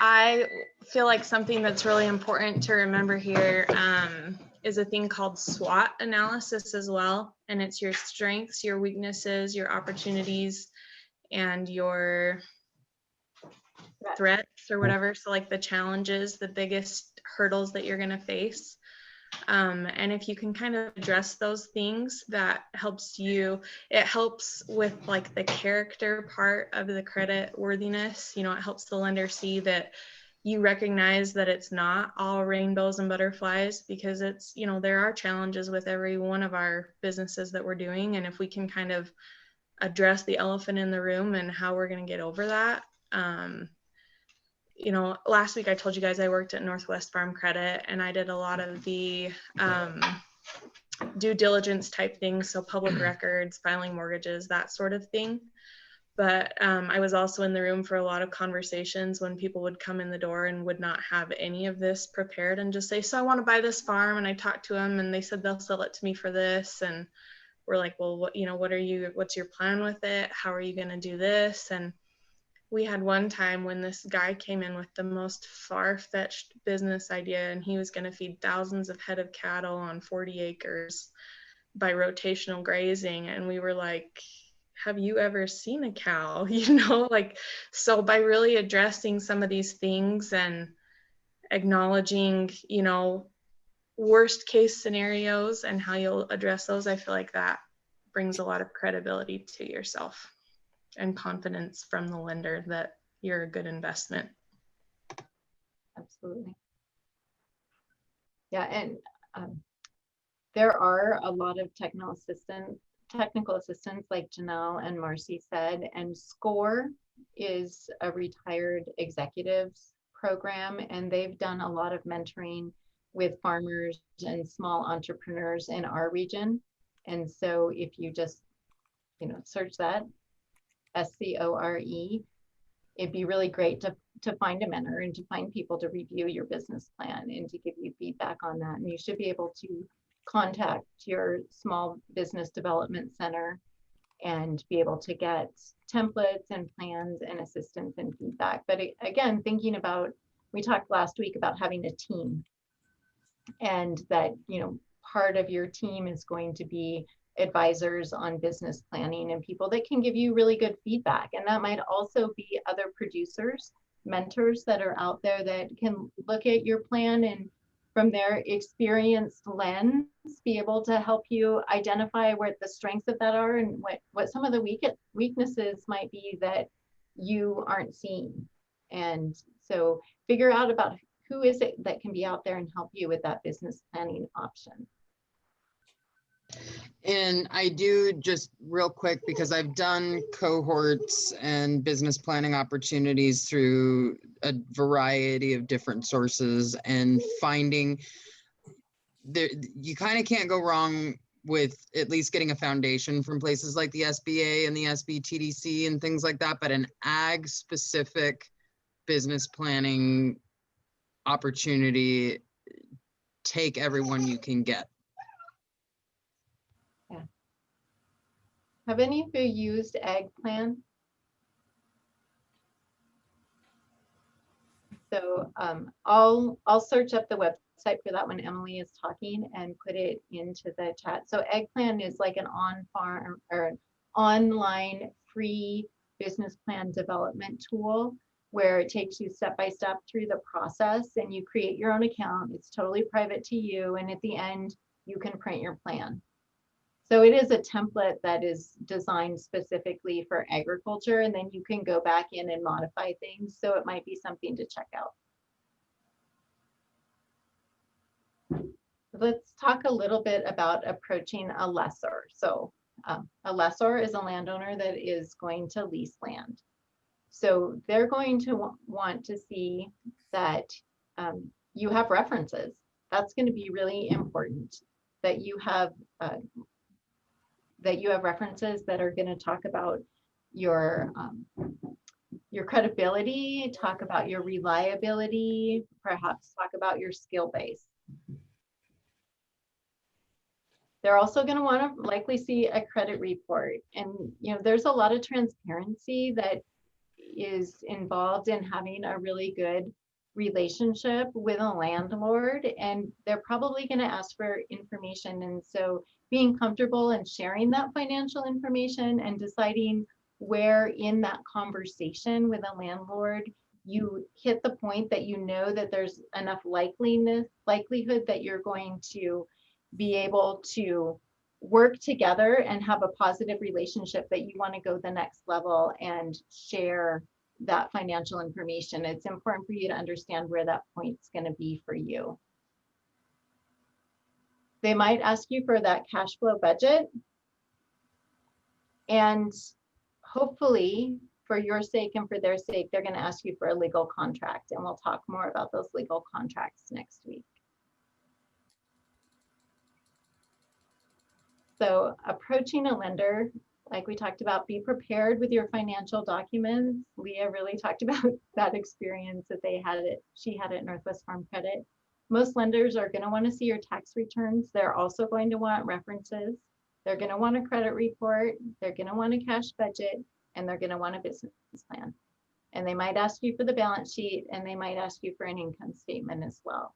I feel like something that's really important to remember here is a thing called SWOT analysis as well. And it's your strengths, your weaknesses, your opportunities, and your threats or whatever. So like the challenges, the biggest hurdles that you're going to face. And if you can kind of address those things, that helps you. It helps with like the character part of the credit worthiness. It helps the lender see that you recognize that it's not all rainbows and butterflies, because it's, there are challenges with every one of our businesses that we're doing. And if we can kind of address the elephant in the room and how we're going to get over that. Last week I told you guys I worked at Northwest Farm Credit, and I did a lot of the due diligence type things. So public records, filing mortgages, that sort of thing. But I was also in the room for a lot of conversations when people would come in the door and would not have any of this prepared and just say, so I want to buy this farm. And I talked to them and they said they'll sell it to me for this. And we're like, well, what's your plan with it? How are you going to do this? And we had one time when this guy came in with the most far-fetched business idea, and he was going to feed thousands of head of cattle on 40 acres by rotational grazing. And we were like, have you ever seen a cow? So by really addressing some of these things and acknowledging, worst case scenarios and how you'll address those, I feel like that brings a lot of credibility to yourself and confidence from the lender that you're a good investment. Absolutely. Yeah, and there are a lot of technical assistants like Janelle and Marcy said, and SCORE is a retired executives program, and they've done a lot of mentoring with farmers and small entrepreneurs in our region. And so if you just, search that, SCORE, it'd be really great to find a mentor and to find people to review your business plan and to give you feedback on that. And you should be able to contact your small business development center and be able to get templates and plans and assistance and feedback. But again, thinking about we talked last week about having a team, and that, you know, part of your team is going to be advisors on business planning and people that can give you really good feedback. And that might also be other producers, mentors that are out there that can look at your plan and from their experienced lens, be able to help you identify where the strengths of that are and what some of the weaknesses might be that you aren't seeing. And so figure out about who is it that can be out there and help you with that business planning option. And I do, just real quick, because I've done cohorts and business planning opportunities through a variety of different sources, and finding there, you kind of can't go wrong with at least getting a foundation from places like the SBA and the SBTDC and things like that. But an ag specific business planning opportunity, take everyone you can get. Have any of you used Eggplan? So I'll search up the website for that when Emily is talking and put it into the chat. So Eggplan is like an on-farm or an online free business plan development tool where it takes you step by step through the process, and you create your own account. It's totally private to you, and at the end you can print your plan. So it is a template that is designed specifically for agriculture, and then you can go back in and modify things. So it might be something to check out. Let's talk a little bit about approaching a lessor. So a lessor is a landowner that is going to lease land. So they're going to want to see that you have references. That's going to be really important, that you have references that are going to talk about your credibility, talk about your reliability, perhaps talk about your skill base. They're also going to want to likely see a credit report. And you know, there's a lot of transparency that is involved in having a really good relationship with a landlord, and they're probably going to ask for information. And so being comfortable and sharing that financial information and deciding where in that conversation with a landlord you hit the point that you know that there's enough likelihood that you're going to be able to work together and have a positive relationship, that you want to go the next level and share that financial information. It's important for you to understand where that point's going to be for you. They might ask you for that cash flow budget. And hopefully, for your sake and for their sake, they're going to ask you for a legal contract. And we'll talk more about those legal contracts next week. So approaching a lender, like we talked about, be prepared with your financial documents. Leah really talked about that experience that she had at Northwest Farm Credit. Most lenders are going to want to see your tax returns. They're also going to want references. They're going to want a credit report. They're going to want a cash budget, and they're going to want a business plan. And they might ask you for the balance sheet, and they might ask you for an income statement as well.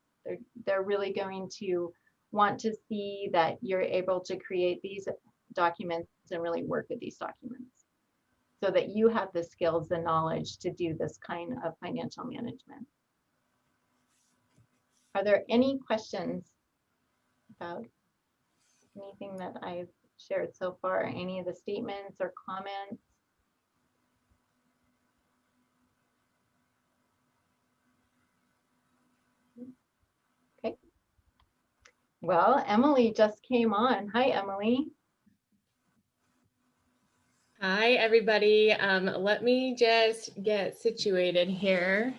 They're really going to want to see that you're able to create these documents and really work with these documents so that you have the skills and knowledge to do this kind of financial management. Are there any questions about anything that I've shared so far, any of the statements or comments? Okay. Well, Emily just came on. Hi, Emily. Hi, everybody. Let me just get situated here.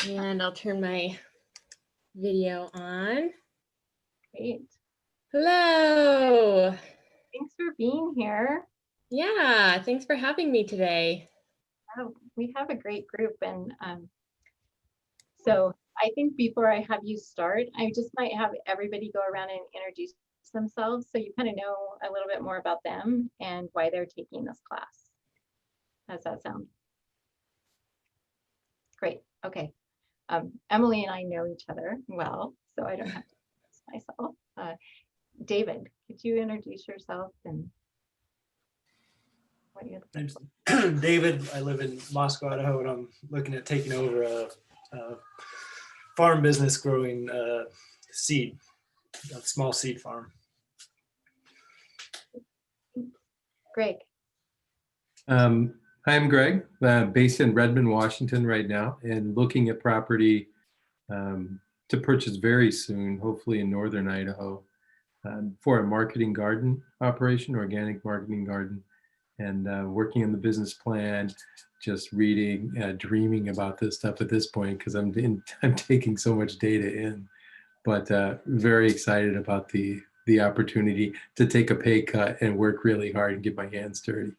And I'll turn my video on. Great. Hello. Thanks for being here. Yeah, thanks for having me today. Oh, we have a great group, and so I think before I have you start, I just might have everybody go around and introduce themselves so you kind of know a little bit more about them and why they're taking this class. How's that sound? Great. Okay. Emily and I know each other well, so I don't have to introduce myself. David, could you introduce yourself and what you're looking for? name's David. I live in Moscow, Idaho, and I'm looking at taking over a farm business growing seed, a small seed farm. Greg. I'm Greg, based in Redmond, Washington right now, and looking at property to purchase very soon, hopefully in northern Idaho, for a marketing garden operation, organic marketing garden, and working on the business plan, just reading, dreaming about this stuff at this point because I'm taking so much data in, but very excited about the opportunity to take a pay cut and work really hard and get my hands dirty.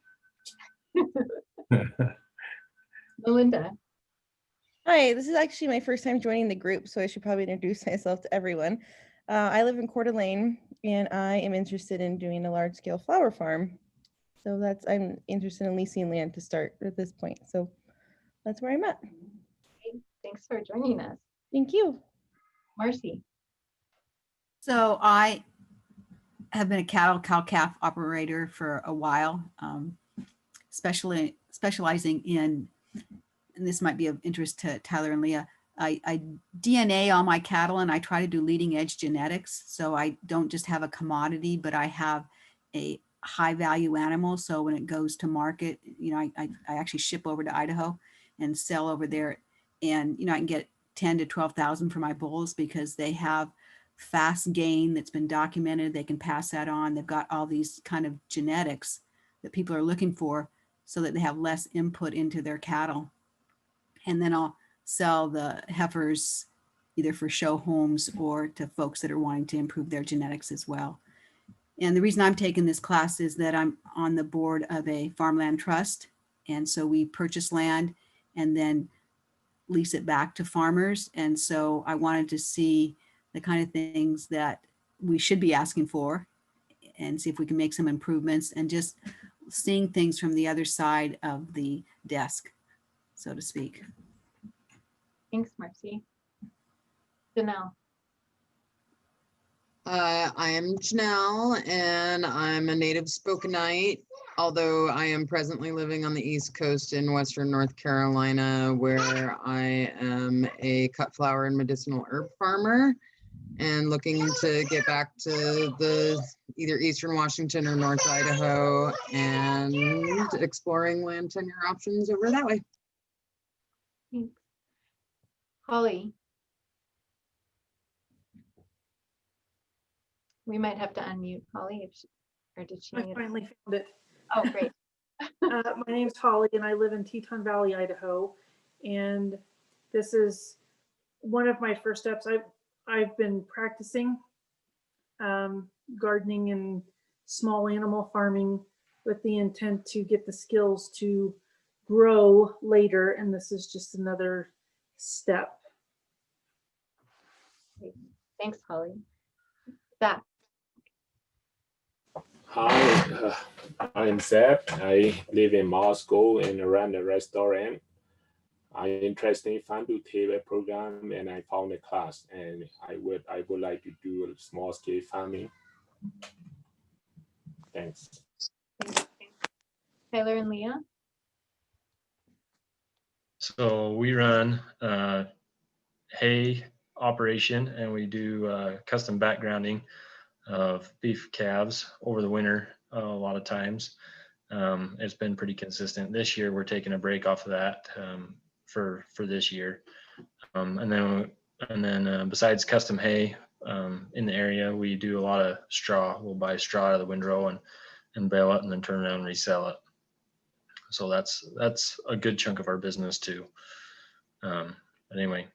Melinda. Hi, this is actually my first time joining the group, so I should probably introduce myself to everyone. I live in Coeur d'Alene, and I am interested in doing a large-scale flower farm. So I'm interested in leasing land to start at this point. So that's where I'm at. Thanks for joining us. Thank you. Marcy. So I have been a cow-calf operator for a while, specializing in, and this might be of interest to Tyler and Leah, I DNA all my cattle and I try to do leading edge genetics. So I don't just have a commodity, but I have a high value animal. So when it goes to market, you know, I actually ship over to Idaho and sell over there. And, you know, I can get 10 to 12,000 for my bulls because they have fast gain that's been documented. They can pass that on. They've got all these kind of genetics that people are looking for so that they have less input into their cattle. And then I'll sell the heifers either for show homes or to folks that are wanting to improve their genetics as well. And the reason I'm taking this class is that I'm on the board of a farmland trust. And so we purchase land and then lease it back to farmers. And so I wanted to see the kind of things that we should be asking for and see if we can make some improvements and just seeing things from the other side of the desk, so to speak. Thanks, Marcy. Janelle. I am Janelle, and I'm a native Spokenite, although I am presently living on the East Coast in Western North Carolina, where I am a cut flower and medicinal herb farmer and looking to get back to the either Eastern Washington or North Idaho and exploring land tenure options over that way. Thanks. Holly. We might have to unmute Holly if she, or did she? I finally found it. Oh, great. My name's Holly and I live in Teton Valley, Idaho. And this is one of my first steps. I've been practicing gardening and small animal farming with the intent to get the skills to grow later. And this is just another step. Thanks, Holly. Zach. Hi, I'm Zach. I live in Moscow and run a restaurant. I'm interested in farm to table program, and I found a class, and I would like to do a small scale farming. Thanks. Tyler and Leah. So we run hay operation, and we do custom backgrounding of beef calves over the winter a lot of times. It's been pretty consistent. This year we're taking a break off of that for this year. And then besides custom hay in the area, we do a lot of straw. We'll buy straw out of the windrow and bale it and then turn around and resell it. So that's a good chunk of our business too. But anyway.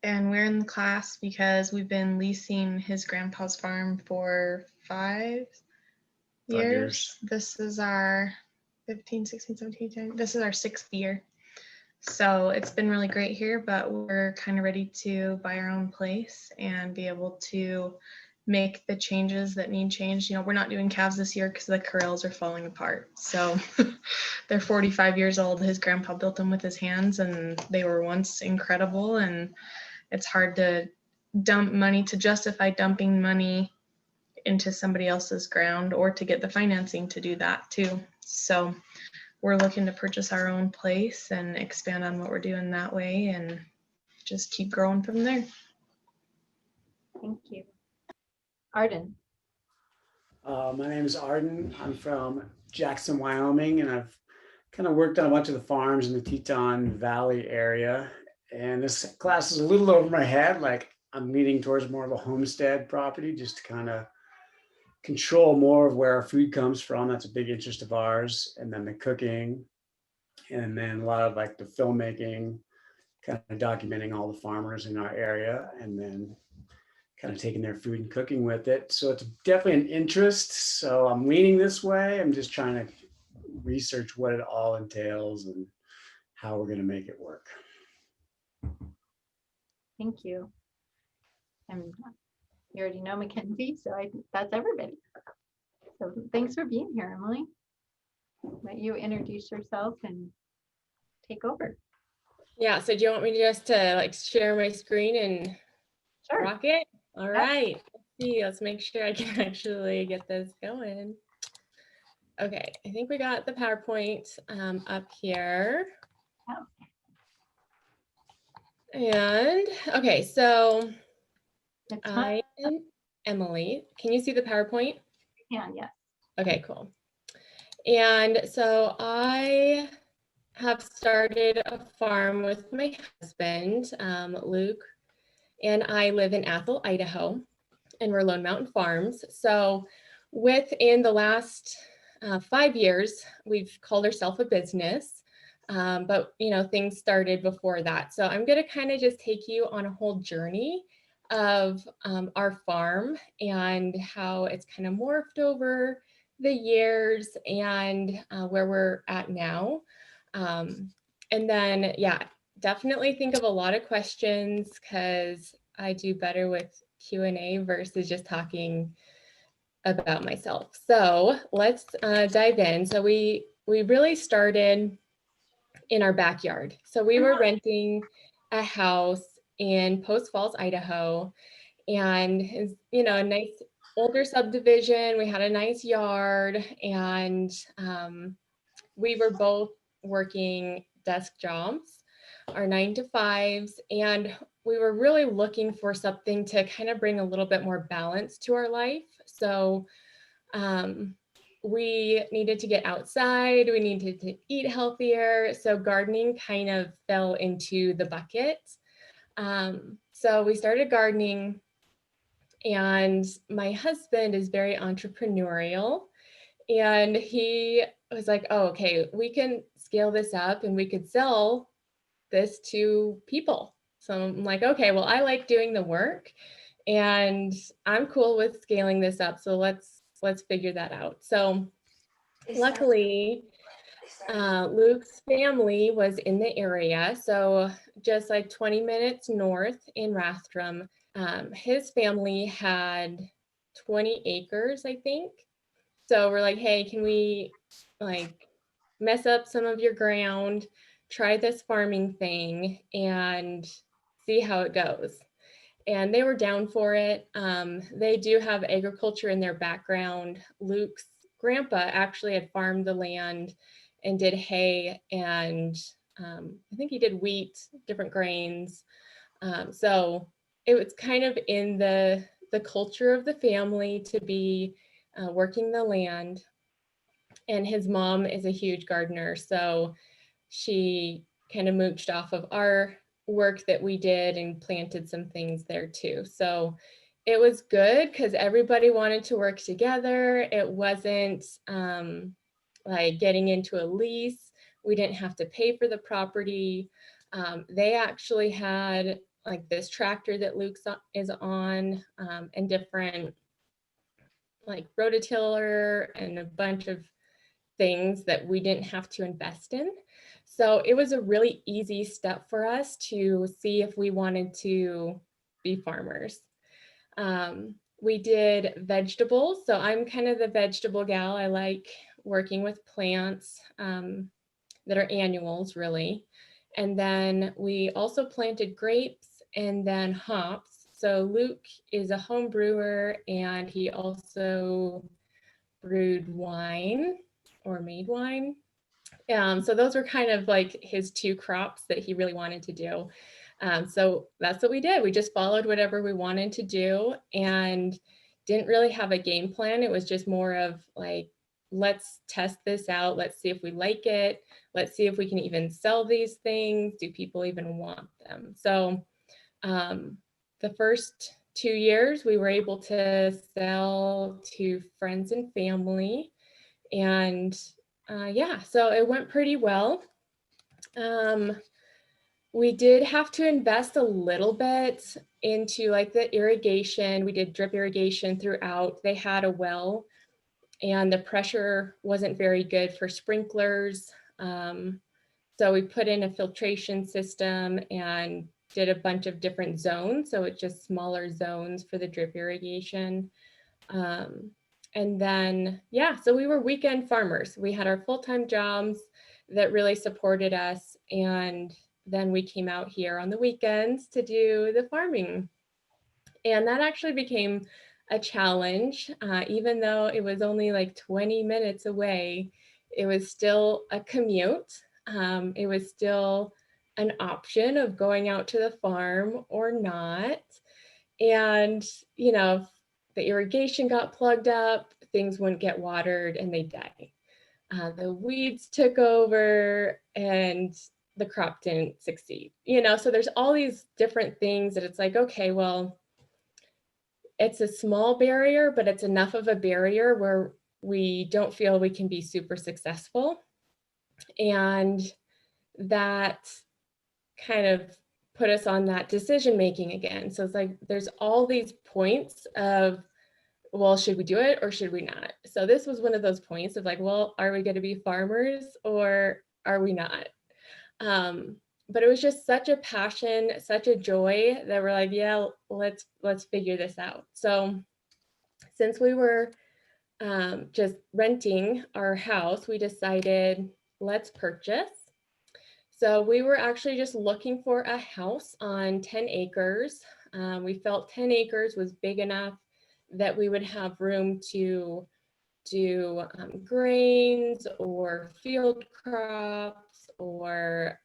And we're in the class because we've been leasing his grandpa's farm for 5 years. This is our 15, 16, 17, 18. This is our 6th year. So it's been really great here, but we're kind of ready to buy our own place and be able to make the changes that need change. You know, we're not doing calves this year because the corrals are falling apart. So they're 45 years old. His grandpa built them with his hands and they were once incredible. And it's hard to dump money, to justify dumping money into somebody else's ground or to get the financing to do that too. So we're looking to purchase our own place and expand on what we're doing that way and just keep growing from there. Thank you. Arden. My name is Arden. I'm from Jackson, Wyoming, and I've kind of worked on a bunch of the farms in the Teton Valley area. And this class is a little over my head. Like I'm leaning towards more of a homestead property, just to kind of control more of where our food comes from. That's a big interest of ours. And then the cooking, and then a lot of like the filmmaking, kind of documenting all the farmers in our area, and then kind of taking their food and cooking with it. So it's definitely an interest. So I'm leaning this way. I'm just trying to research what it all entails and how we're going to make it work. Thank you. And you already know Mackenzie, so that's everybody. So thanks for being here, Emily. Let you introduce yourself and take over. Yeah, so do you want me to just like share my screen and Sure. rock it? All right, let's see, let's make sure I can actually get this going. Okay, I think we got the PowerPoint up here. And okay, so I am Emily. Can you see the PowerPoint? Yeah, yes. Okay, cool. And so I have started a farm with my husband, Luke, and I live in Athol, Idaho, and we're Lone Mountain Farms. So within the last 5 years, we've called ourselves a business, but you know, things started before that. So I'm gonna kind of just take you on a whole journey of our farm and how it's kind of morphed over the years and where we're at now. And then, yeah, definitely think of a lot of questions because I do better with Q&A versus just talking about myself. So let's dive in. So we really started in our backyard. So we were renting a house in Post Falls, Idaho, and it's, you know, a nice older subdivision. We had a nice yard, and we were both working desk jobs, our 9-to-5s, and we were really looking for something to kind of bring a little bit more balance to our life. So we needed to get outside, we needed to eat healthier. So gardening kind of fell into the bucket. So we started gardening, and my husband is very entrepreneurial, and he was like, oh, okay, we can scale this up and we could sell this to people. So I'm like, okay, well, I like doing the work and I'm cool with scaling this up. So let's figure that out. So luckily, Luke's family was in the area. So just like 20 minutes north in Rathdrum, his family had 20 acres, I think. So we're like, hey, can we like mess up some of your ground, try this farming thing and see how it goes? And they were down for it. They do have agriculture in their background. Luke's grandpa actually had farmed the land and did hay, and I think he did wheat, different grains. So it was kind of in the culture of the family to be working the land. And his mom is a huge gardener, so she kind of mooched off of our work that we did and planted some things there too. So it was good because everybody wanted to work together. It wasn't like getting into a lease. We didn't have to pay for the property. They actually had like this tractor that Luke is on, and different like rototiller and a bunch of things that we didn't have to invest in. So it was a really easy step for us to see if we wanted to be farmers. We did vegetables. So I'm kind of the vegetable gal. I like working with plants that are annuals, really. And then we also planted grapes and then hops. So Luke is a home brewer, and he also brewed wine or made wine. So those were kind of like his two crops that he really wanted to do. So that's what we did. We just followed whatever we wanted to do and didn't really have a game plan. It was just more of like, let's test this out. Let's see if we like it. Let's see if we can even sell these things. Do people even want them? So the first 2 years, we were able to sell to friends and family. And yeah, so it went pretty well. We did have to invest a little bit into like the irrigation. We did drip irrigation throughout. They had a well and the pressure wasn't very good for sprinklers. So we put in a filtration system and did a bunch of different zones. So it's just smaller zones for the drip irrigation. And then, yeah, so we were weekend farmers. We had our full-time jobs that really supported us. And then we came out here on the weekends to do the farming. And that actually became a challenge, even though it was only like 20 minutes away. It was still a commute. It was still an option of going out to the farm or not. And, you know, if the irrigation got plugged up, things wouldn't get watered and they'd die. The weeds took over and the crop didn't succeed. You know, so there's all these different things that it's like, okay, well, it's a small barrier, but it's enough of a barrier where we don't feel we can be super successful. And that kind of put us on that decision making again. So it's like, there's all these points of, well, should we do it or should we not? So this was one of those points of like, well, are we going to be farmers or are we not? But it was just such a passion, such a joy that we're like, yeah, let's figure this out. So since we were just renting our house, we decided let's purchase. So we were actually just looking for a house on 10 acres. We felt 10 acres was big enough that we would have room to do grains or field crops or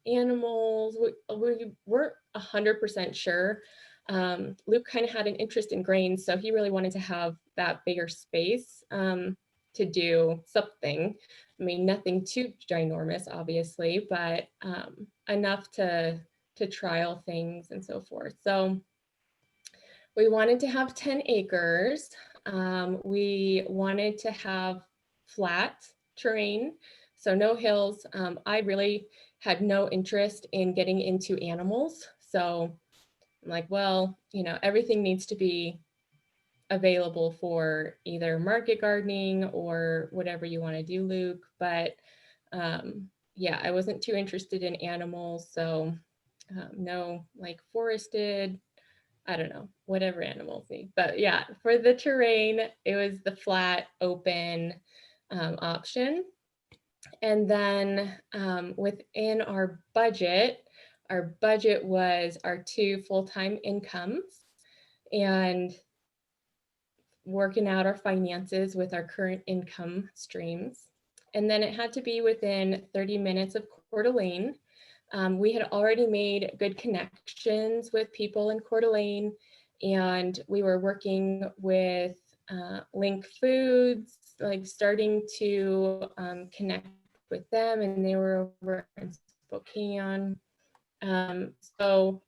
animals. We weren't 100% sure. Luke kind of had an interest in grains, so he really wanted to have that bigger space to do something. I mean, nothing too ginormous, obviously, but enough to trial things and so forth. So we wanted to have 10 acres. We wanted to have flat terrain, so no hills. I really had no interest in getting into animals. So I'm like, well, you know, everything needs to be available for either market gardening or whatever you want to do, Luke. But yeah, I wasn't too interested in animals. So no like forested, I don't know, whatever animals need. But yeah, for the terrain, it was the flat, open option. And then within our budget was our 2 full-time incomes and working out our finances with our current income streams. And then it had to be within 30 minutes of Coeur d'Alene. We had already made good connections with people in Coeur d'Alene, and we were working with Link Foods, like starting to connect with them, and they were over in Spokane. And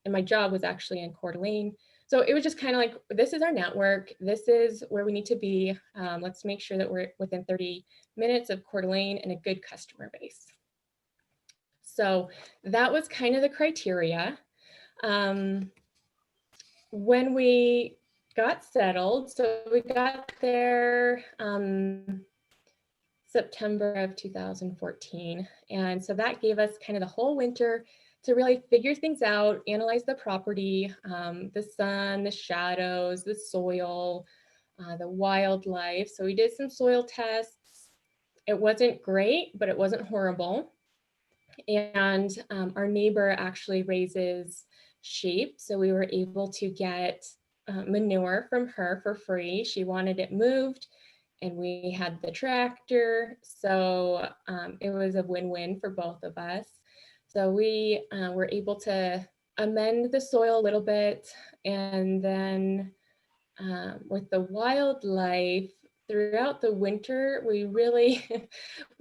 my job was actually in Coeur d'Alene. So it was just kind of like, this is our network. This is where we need to be. Let's make sure that we're within 30 minutes of Coeur d'Alene and a good customer base. So that was kind of the criteria. When we got settled, so we got there September of 2014. And so that gave us kind of the whole winter to really figure things out, analyze the property, the sun, the shadows, the soil, the wildlife. So we did some soil tests. It wasn't great, but it wasn't horrible. And our neighbor actually raises sheep. So we were able to get manure from her for free. She wanted it moved and we had the tractor. So it was a win-win for both of us. So we were able to amend the soil a little bit. And then with the wildlife, throughout the winter, we really,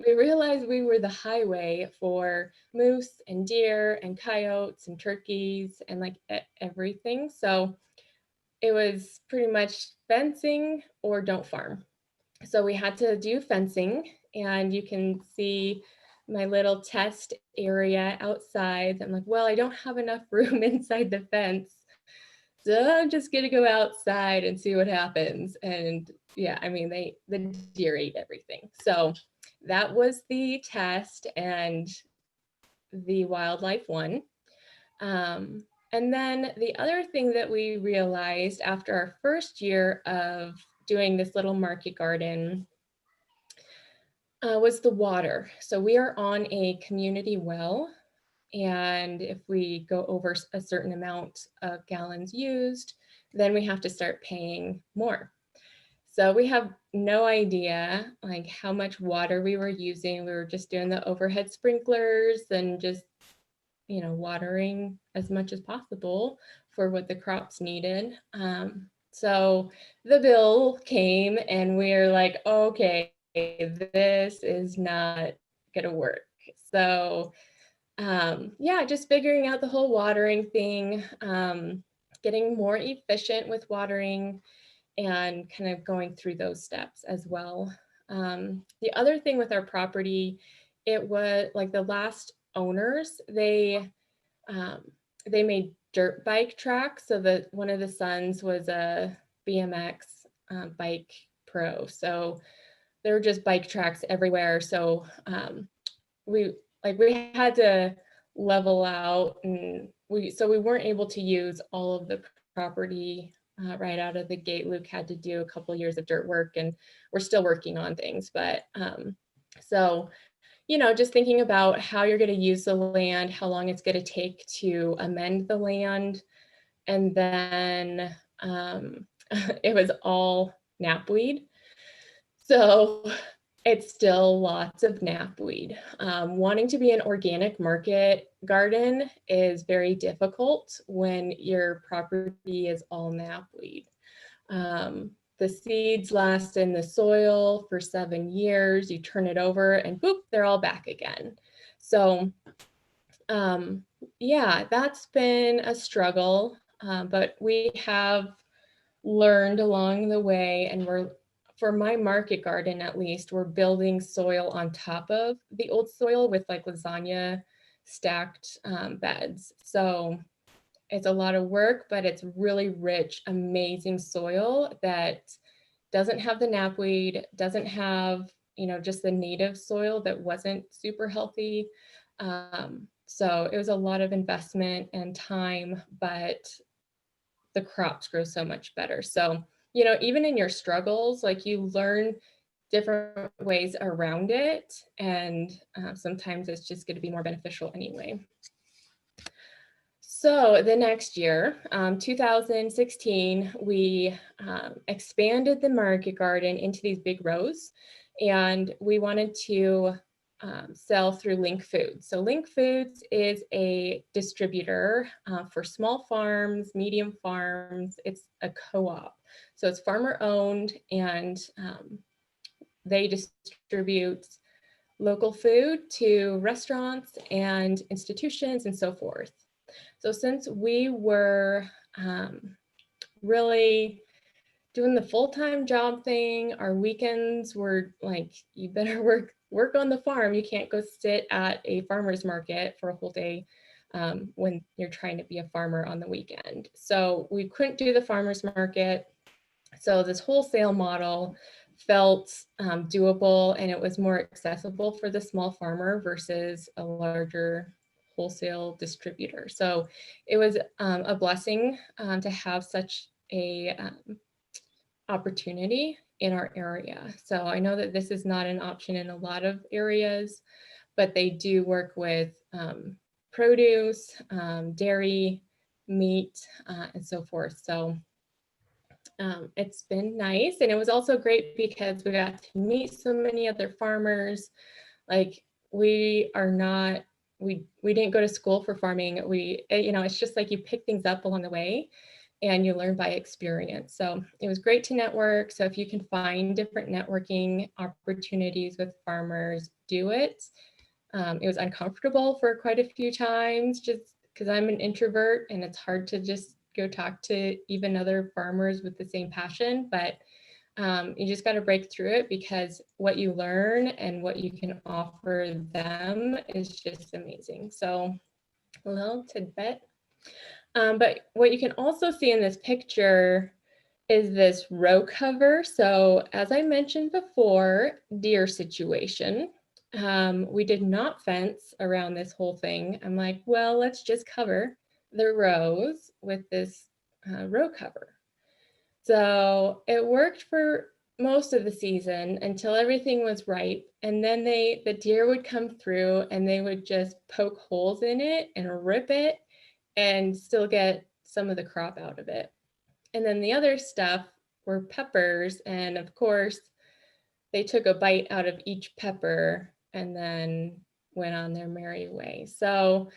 we realized we were the highway for moose and deer and coyotes and turkeys and like everything. So it was pretty much fencing or don't farm. So we had to do fencing, and you can see my little test area outside. I'm like, well, I don't have enough room inside the fence. So I'm just gonna go outside and see what happens. And yeah, I mean, the deer ate everything. So that was the test, and the wildlife won. And then the other thing that we realized after our first year of doing this little market garden was the water. So we are on a community well, and if we go over a certain amount of gallons used, then we have to start paying more. So we have no idea like how much water we were using. We were just doing the overhead sprinklers and just, you know, watering as much as possible for what the crops needed. So the bill came and we're like, okay, this is not gonna work. So yeah, just figuring out the whole watering thing, getting more efficient with watering and kind of going through those steps as well. The other thing with our property, it was like the last owners, they made dirt bike tracks. So that one of the sons was a BMX bike pro. So there were just bike tracks everywhere. So we had to level out, and we weren't able to use all of the property right out of the gate. Luke had to do a couple years of dirt work, and we're still working on things. But so, you know, just thinking about how you're going to use the land, how long it's going to take to amend the land. And then it was all knapweed. So it's still lots of knapweed. Wanting to be an organic market garden is very difficult when your property is all knapweed. The seeds last in the soil for 7 years. You turn it over and boop, they're all back again. So yeah, that's been a struggle, but we have learned along the way, and for my market garden, at least, we're building soil on top of the old soil with like lasagna stacked beds. So it's a lot of work, but it's really rich, amazing soil that doesn't have the knapweed, doesn't have, you know, just the native soil that wasn't super healthy. So it was a lot of investment and time, but the crops grow so much better. So, you know, even in your struggles, like you learn different ways around it. And sometimes it's just going to be more beneficial anyway. So the next year, 2016, we expanded the market garden into these big rows, and we wanted to sell through Link Foods. So Link Foods is a distributor for small farms, medium farms. It's a co-op. So it's farmer owned, and they distribute local food to restaurants and institutions and so forth. So since we were really doing the full-time job thing, our weekends were like, you better work on the farm. You can't go sit at a farmer's market for a whole day when you're trying to be a farmer on the weekend. So we couldn't do the farmer's market. So this wholesale model felt doable, and it was more accessible for the small farmer versus a larger wholesale distributor. So it was a blessing to have such a opportunity in our area. So I know that this is not an option in a lot of areas, but they do work with produce, dairy, meat, and so forth. So it's been nice. And it was also great because we got to meet so many other farmers. Like we didn't go to school for farming. It's just like you pick things up along the way and you learn by experience. So it was great to network. So if you can find different networking opportunities with farmers, do it. It was uncomfortable for quite a few times just because I'm an introvert and it's hard to just go talk to even other farmers with the same passion, but you just got to break through it because what you learn and what you can offer them is just amazing. So a little tidbit. But what you can also see in this picture is this row cover. So as I mentioned before, deer situation. We did not fence around this whole thing. I'm like, well, let's just cover the rows with this row cover. So it worked for most of the season until everything was ripe. And then the deer would come through and they would just poke holes in it and rip it and still get some of the crop out of it. And then the other stuff were peppers. And of course, they took a bite out of each pepper and then went on their merry way. So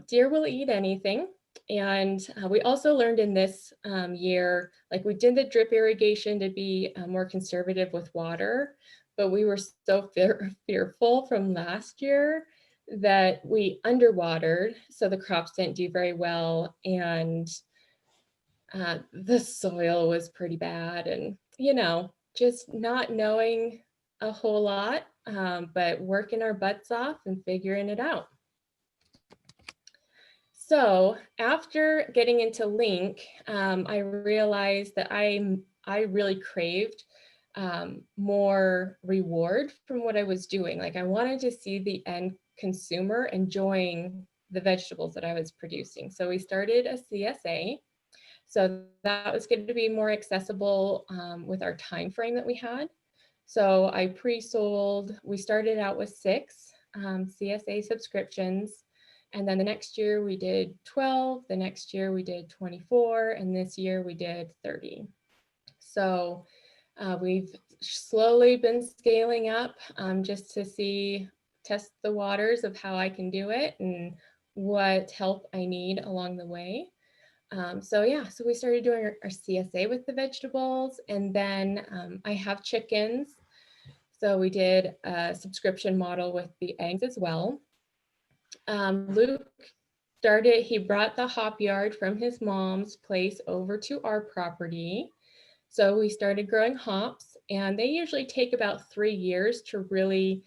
deer will eat anything. And we also learned in this year, like we did the drip irrigation to be more conservative with water, but we were so fearful from last year that we underwatered, so the crops didn't do very well, and the soil was pretty bad, and just not knowing a whole lot, but working our butts off and figuring it out. So after getting into Link, I realized that I really craved more reward from what I was doing. Like I wanted to see the end consumer enjoying the vegetables that I was producing. So we started a CSA. So that was going to be more accessible with our time frame that we had. So I pre-sold, we started out with 6 CSA subscriptions. And then the next year we did 12, the next year we did 24, and this year we did 30. So we've slowly been scaling up just to test the waters of how I can do it and what help I need along the way. So we started doing our CSA with the vegetables, and then I have chickens. So we did a subscription model with the eggs as well. Luke he brought the hop yard from his mom's place over to our property. So we started growing hops, and they usually take about 3 years to really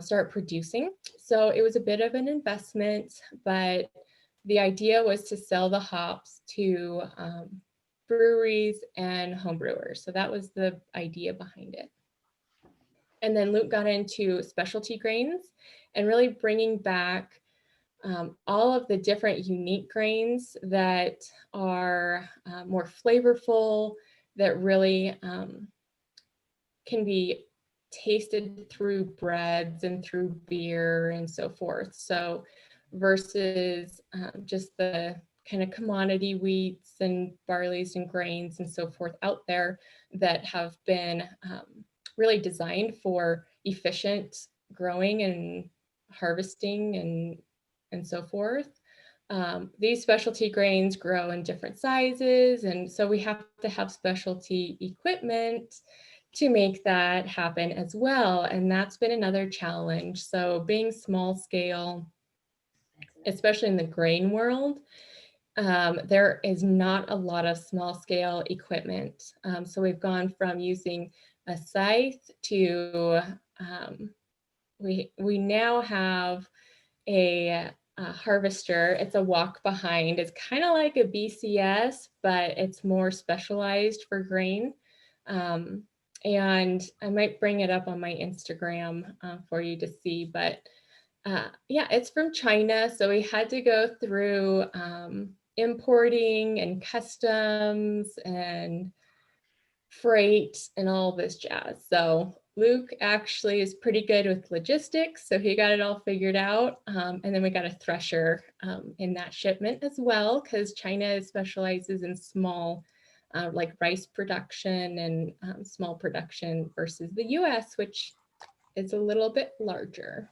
start producing. So it was a bit of an investment, but the idea was to sell the hops to breweries and home brewers. So that was the idea behind it. And then Luke got into specialty grains and really bringing back all of the different unique grains that are more flavorful, that really can be tasted through breads and through beer and so forth. So versus just the kind of commodity wheats and barleys and grains and so forth out there that have been really designed for efficient growing and harvesting and so forth. These specialty grains grow in different sizes, and so we have to have specialty equipment to make that happen as well. And that's been another challenge. So being small scale, especially in the grain world, there is not a lot of small scale equipment. So we've gone from using a scythe to, we now have a harvester. It's a walk behind. It's kind of like a BCS, but it's more specialized for grain. And I might bring it up on my Instagram for you to see, but Yeah, it's from China. So we had to go through importing and customs and freight and all this jazz. So Luke actually is pretty good with logistics. So he got it all figured out. And then we got a thresher in that shipment as well, because China specializes in small like rice production and small production versus the US, which is a little bit larger.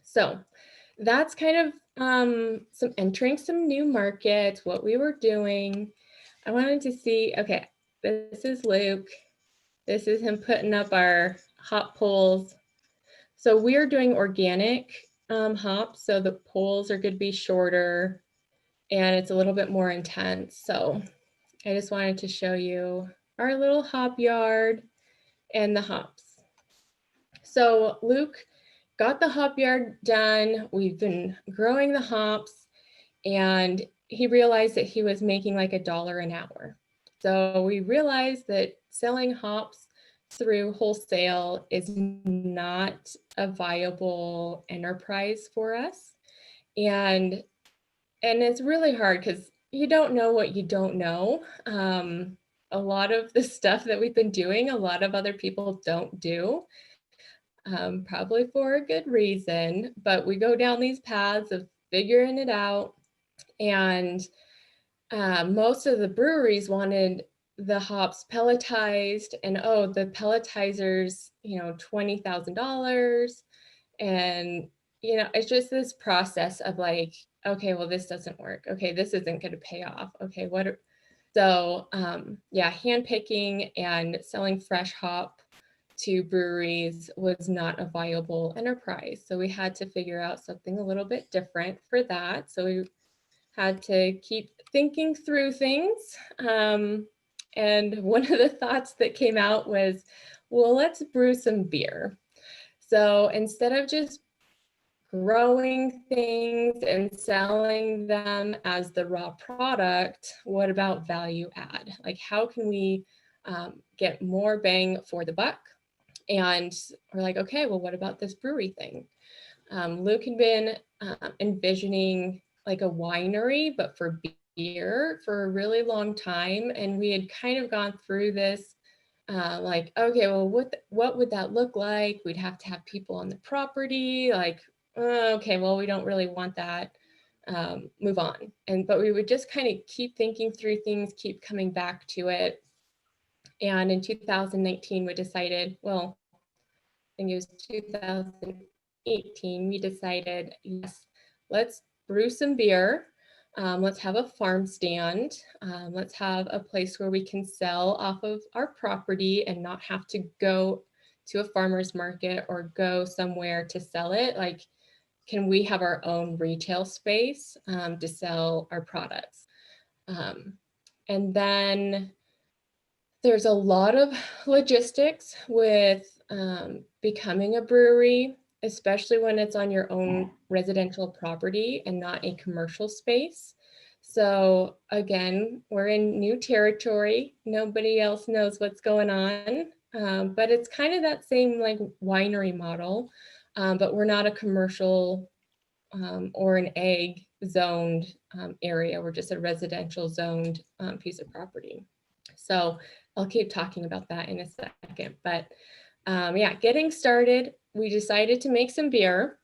So that's kind of entering some new markets, what we were doing. I wanted to see, okay, this is Luke. This is him putting up our hop poles. So we're doing organic hops. So the poles are going to be shorter and it's a little bit more intense. So I just wanted to show you our little hop yard and the hops. So Luke got the hop yard done. We've been growing the hops and he realized that he was making like $1 an hour. So we realized that selling hops through wholesale is not a viable enterprise for us. And it's really hard because you don't know what you don't know. A lot of the stuff that we've been doing, a lot of other people don't do. Probably for a good reason, but we go down these paths of figuring it out. And most of the breweries wanted the hops pelletized, and oh, the pelletizers, you know, $20,000. And, you know, it's just this process of like, okay, well, this doesn't work. Okay, this isn't going to pay off. Okay, what? So yeah, hand picking and selling fresh hop to breweries was not a viable enterprise. So we had to figure out something a little bit different for that. So we had to keep thinking through things. And one of the thoughts that came out was, well, let's brew some beer. So instead of just growing things and selling them as the raw product, what about value add? Like, how can we get more bang for the buck? And we're like, okay, well, what about this brewery thing? Luke had been envisioning like a winery, but for beer for a really long time. And we had kind of gone through this like, okay, well, what would that look like? We'd have to have people on the property, like, okay, well, we don't really want that. Move on. But we would just kind of keep thinking through things, keep coming back to it. And in 2019, we decided, well, I think it was 2018, we decided, yes, let's brew some beer. Let's have a farm stand. Let's have a place where we can sell off of our property and not have to go to a farmer's market or go somewhere to sell it. Like, can we have our own retail space to sell our products? And then there's a lot of logistics with becoming a brewery, especially when it's on your own residential property and not a commercial space. So again, we're in new territory. Nobody else knows what's going on, but it's kind of that same like winery model, but we're not a commercial or an ag zoned area. We're just a residential zoned piece of property. So I'll keep talking about that in a second, but yeah, getting started, we decided to make some beer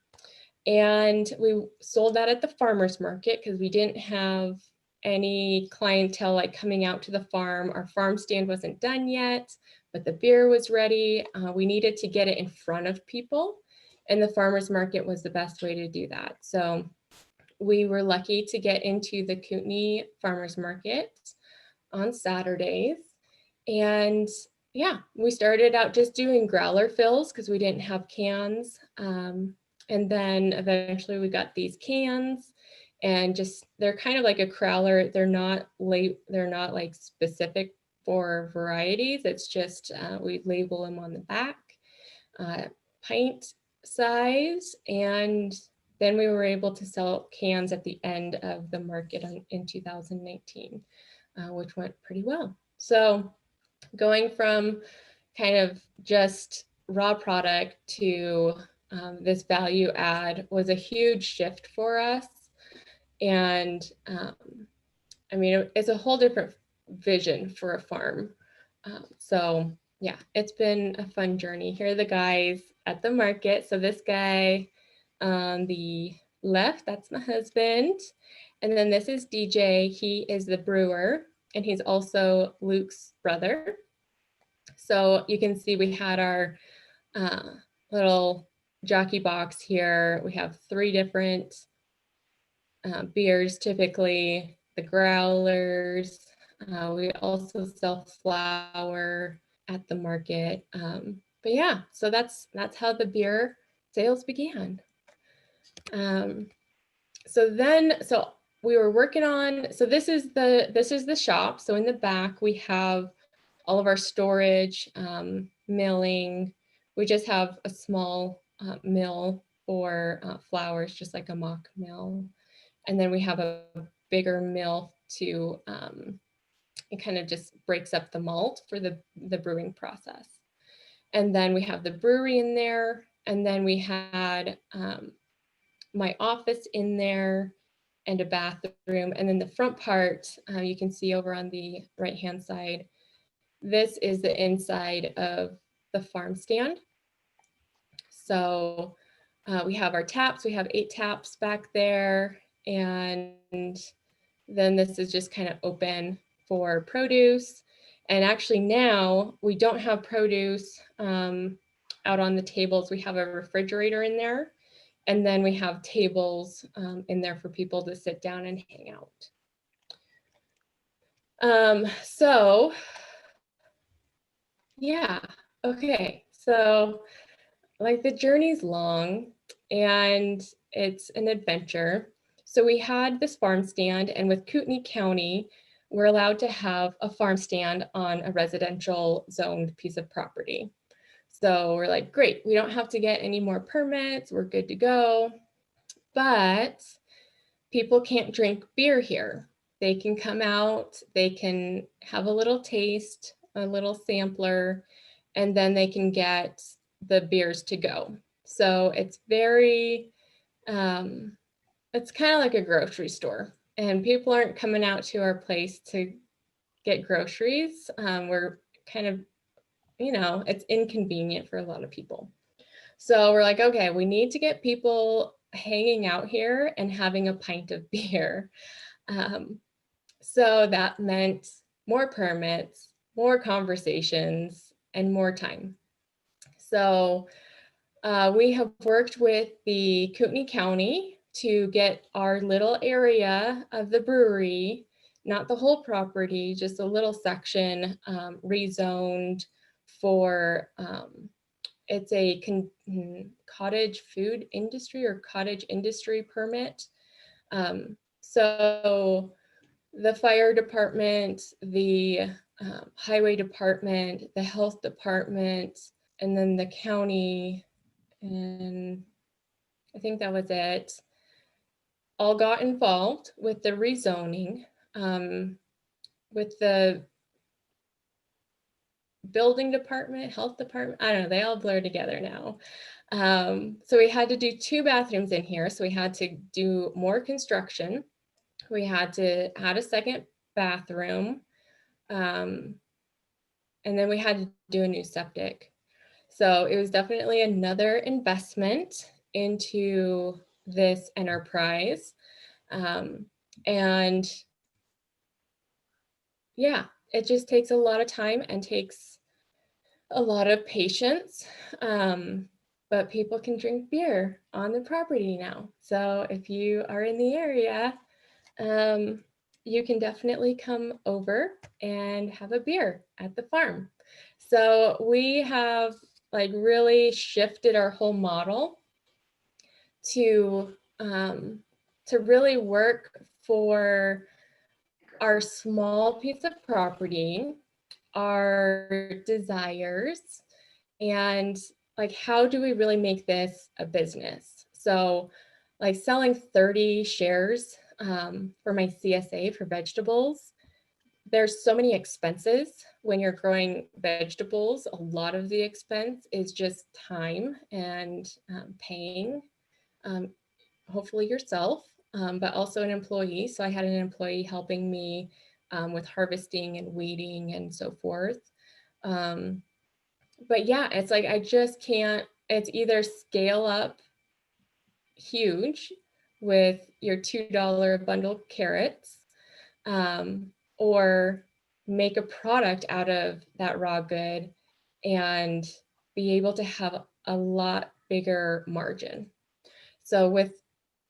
and we sold that at the farmer's market because we didn't have any clientele like coming out to the farm. Our farm stand wasn't done yet, but the beer was ready. We needed to get it in front of people, and the farmer's market was the best way to do that. So we were lucky to get into the Kootenai Farmer's Market on Saturdays. And yeah, we started out just doing growler fills because we didn't have cans. And then eventually we got these cans, and just, they're kind of like a crowler. They're not like specific for varieties. It's just, we label them on the back, pint size. And then we were able to sell cans at the end of the market in 2019, which went pretty well. So going from kind of just raw product to this value add was a huge shift for us. And I mean, it's a whole different vision for a farm. So yeah, it's been a fun journey. Here are the guys at the market. So this guy on the left, that's my husband. And then this is DJ. He is the brewer, and he's also Luke's brother. So you can see we had our little jockey box here. We have 3 different beers, typically the growlers. We also sell flour at the market. But yeah, so that's how the beer sales began. So we were working on, so this is the shop. So in the back, we have all of our storage, milling. We just have a small mill for flours, just like a mock mill. And then we have a bigger mill to, it kind of just breaks up the malt for the brewing process. And then we have the brewery in there. And then we had my office in there and a bathroom. And then the front part, you can see over on the right-hand side, this is the inside of the farm stand. So we have our taps, we have 8 taps back there. And then this is just kind of open for produce. And actually now we don't have produce out on the tables. We have a refrigerator in there. And then we have tables in there for people to sit down and hang out. So yeah, okay. So like the journey's long and it's an adventure. So we had this farm stand, and with Kootenai County, we're allowed to have a farm stand on a residential zoned piece of property. So we're like, great, we don't have to get any more permits, we're good to go. But people can't drink beer here. They can come out, they can have a little taste, a little sampler, and then they can get the beers to go. So it's very, it's kind of like a grocery store, and people aren't coming out to our place to get groceries. We're kind of, you know, it's inconvenient for a lot of people. So we're like, okay, we need to get people hanging out here and having a pint of beer. So that meant more permits, more conversations, and more time. So we have worked with the Kootenai County to get our little area of the brewery, not the whole property, just a little section rezoned for, it's a cottage food industry or cottage industry permit. So the fire department, the highway department, the health department, and then the county, and I think that was it, all got involved with the rezoning, with the building department, health department, I don't know, they all blur together now. So we had to do 2 bathrooms in here. So we had to do more construction. We had to add a second bathroom. And then we had to do a new septic. So it was definitely another investment into this enterprise. And yeah, it just takes a lot of time and takes a lot of patience. But people can drink beer on the property now. So if you are in the area, you can definitely come over and have a beer at the farm. So we have like really shifted our whole model to really work for our small piece of property, our desires, and like, how do we really make this a business? So like selling 30 shares for my CSA for vegetables, there's so many expenses when you're growing vegetables. A lot of the expense is just time and paying, hopefully yourself, but also an employee. So I had an employee helping me with harvesting and weeding and so forth. But yeah, it's like I just can't, it's either scale up huge with your $2 bundle carrots, or make a product out of that raw good and be able to have a lot bigger margin. So with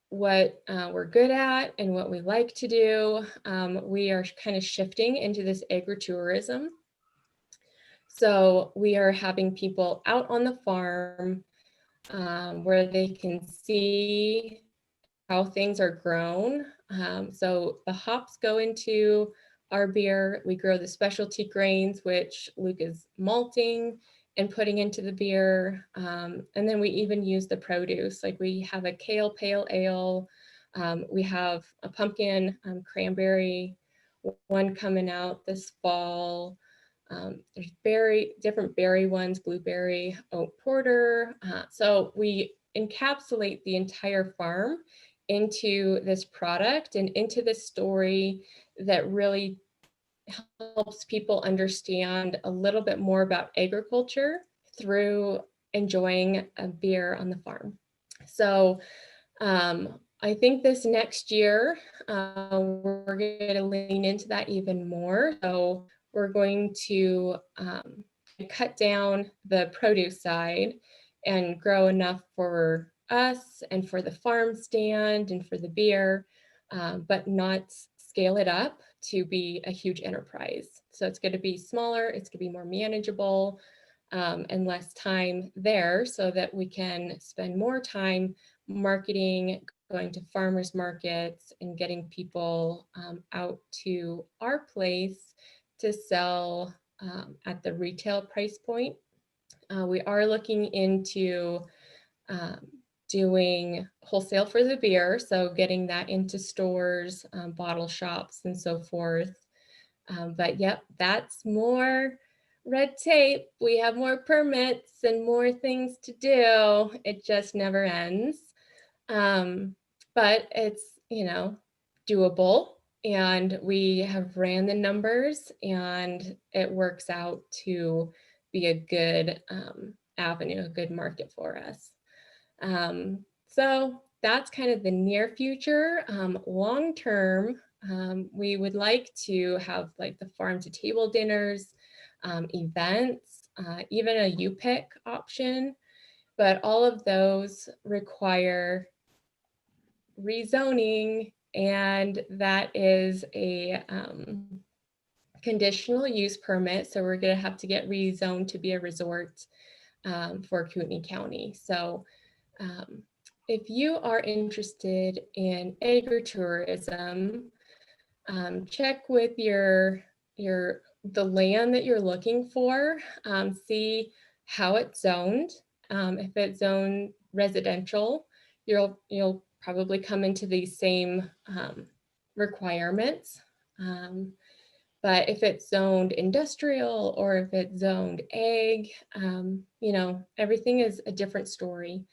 what we're good at and what we like to do, we are kind of shifting into this agritourism. So we are having people out on the farm where they can see how things are grown. So the hops go into our beer. We grow the specialty grains, which Luke is malting and putting into the beer. And then we even use the produce. Like we have a kale pale ale. We have a pumpkin cranberry one coming out this fall. There's different berry ones, blueberry, oat porter. So we encapsulate the entire farm into this product and into this story that really helps people understand a little bit more about agriculture through enjoying a beer on the farm. So I think this next year, we're going to lean into that even more. So we're going to cut down the produce side and grow enough for us and for the farm stand and for the beer, but not scale it up to be a huge enterprise. So it's going to be smaller, it's going to be more manageable, and less time there so that we can spend more time marketing, going to farmers markets and getting people out to our place to sell at the retail price point. We are looking into doing wholesale for the beer, so getting that into stores, bottle shops, and so forth. But yep, that's more red tape. We have more permits and more things to do. It just never ends. But it's, you know, doable, and we have ran the numbers and it works out to be a good avenue, a good market for us. So that's kind of the near future. Long term, we would like to have like the farm to table dinners, events, even a U-pick option, but all of those require rezoning, and that is a conditional use permit. So we're going to have to get rezoned to be a resort for Kootenai County. So if you are interested in agritourism, check with the land that you're looking for, see how it's zoned. If it's zoned residential, you'll probably come into these same requirements. But if it's zoned industrial or if it's zoned ag, you know, everything is a different story.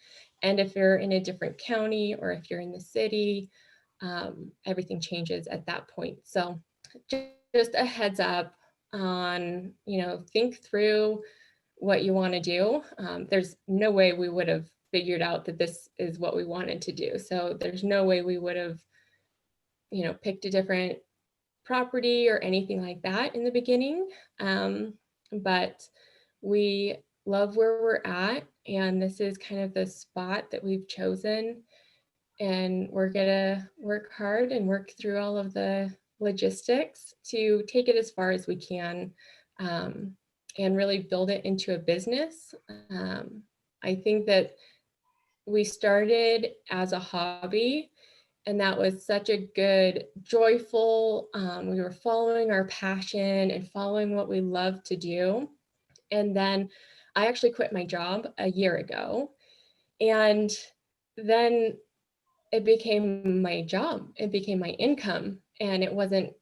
And if you're in a different county or if you're in the city, everything changes at that point. So just a heads up on, you know, think through what you want to do. There's no way we would have figured out that this is what we wanted to do. So there's no way we would have, you know, picked a different property or anything like that in the beginning. But we love where we're at, and this is kind of the spot that we've chosen. And we're gonna work hard and work through all of the logistics to take it as far as we can, and really build it into a business. I think that we started as a hobby, and that was such a good, joyful, we were following our passion and following what we love to do. And then I actually quit my job a year ago, and then it became my job, it became my income, and it wasn't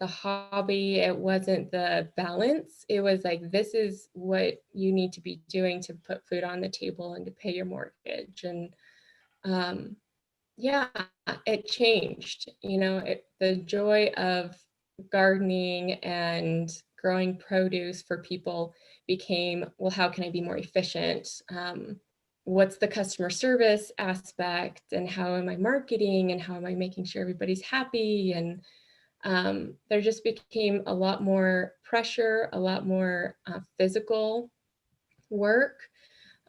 the hobby. It wasn't the balance. It was like, this is what you need to be doing to put food on the table and to pay your mortgage. And yeah, it changed, the joy of gardening and growing produce for people became, well, how can I be more efficient? What's the customer service aspect, and how am I marketing, and how am I making sure everybody's happy? And there just became a lot more pressure, a lot more physical work.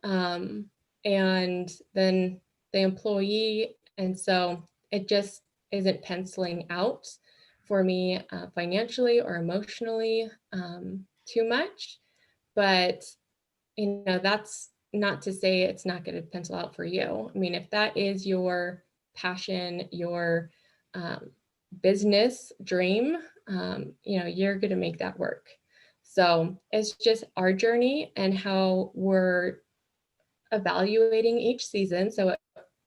And then the employee. And so it just isn't penciling out for me financially or emotionally too much. But, that's not to say it's not going to pencil out for you. I mean, if that is your passion, your business dream, you're going to make that work. So it's just our journey and how we're evaluating each season. So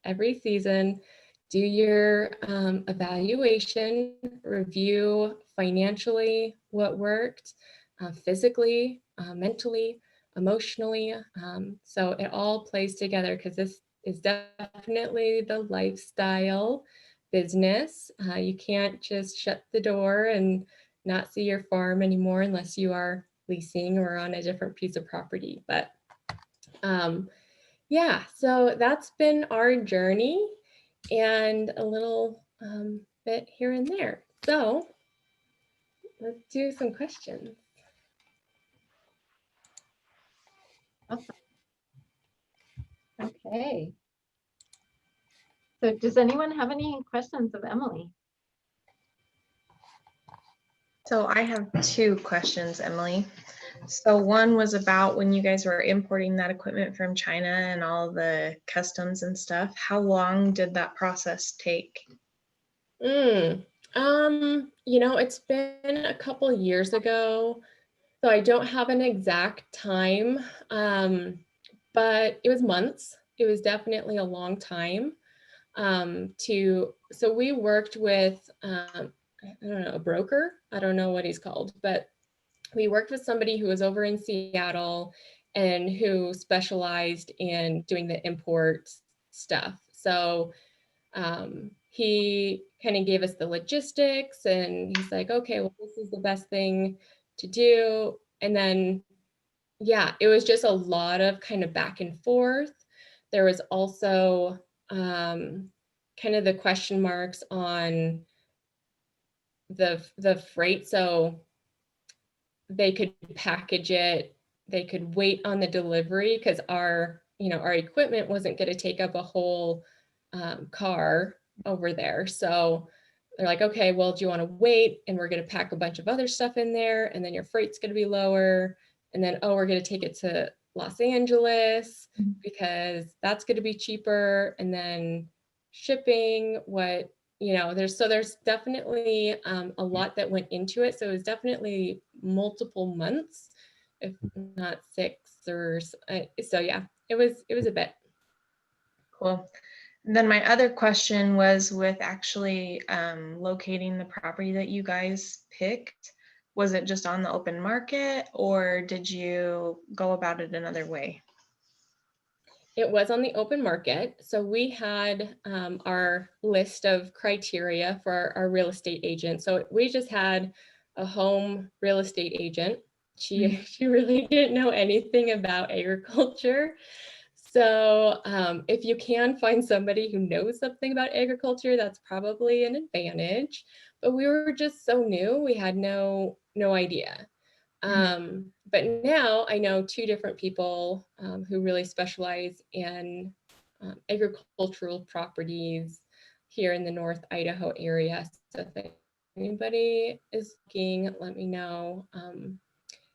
every season, do your evaluation, review financially what worked, physically, mentally, emotionally. So it all plays together, because this is definitely the lifestyle business. You can't just shut the door and not see your farm anymore unless you are leasing or on a different piece of property. But yeah, so that's been our journey, and a little bit here and there. So let's do some questions. Awesome. Okay. So does anyone have any questions of Emily? So I have 2 questions, Emily. So one was about when you guys were importing that equipment from China and all the customs and stuff. How long did that process take? It's been a couple years ago, so I don't have an exact time, but it was months. It was definitely a long time. So we worked with, I don't know, a broker. I don't know what he's called, but we worked with somebody who was over in Seattle and who specialized in doing the import stuff. So he kind of gave us the logistics, and he's like, okay, well, this is the best thing to do. And then, yeah, it was just a lot of kind of back and forth. There was also kind of the question marks on the freight. So they could package it, they could wait on the delivery, because our equipment wasn't going to take up a whole car over there. So they're like, okay, well, do you want to wait? And we're going to pack a bunch of other stuff in there, and then your freight's going to be lower. And then, oh, we're going to take it to Los Angeles because that's going to be cheaper. And then shipping, there's definitely a lot that went into it. So it was definitely multiple months, if not 6 or so. Yeah, it was a bit. Cool. And then my other question was with actually locating the property that you guys picked. Was it just on the open market, or did you go about it another way? It was on the open market. So we had our list of criteria for our real estate agent. So we just had a home real estate agent. She really didn't know anything about agriculture. So if you can find somebody who knows something about agriculture, that's probably an advantage. But we were just so new, we had no idea. But now I know 2 different people who really specialize in agricultural properties here in the North Idaho area. So if anybody is looking, let me know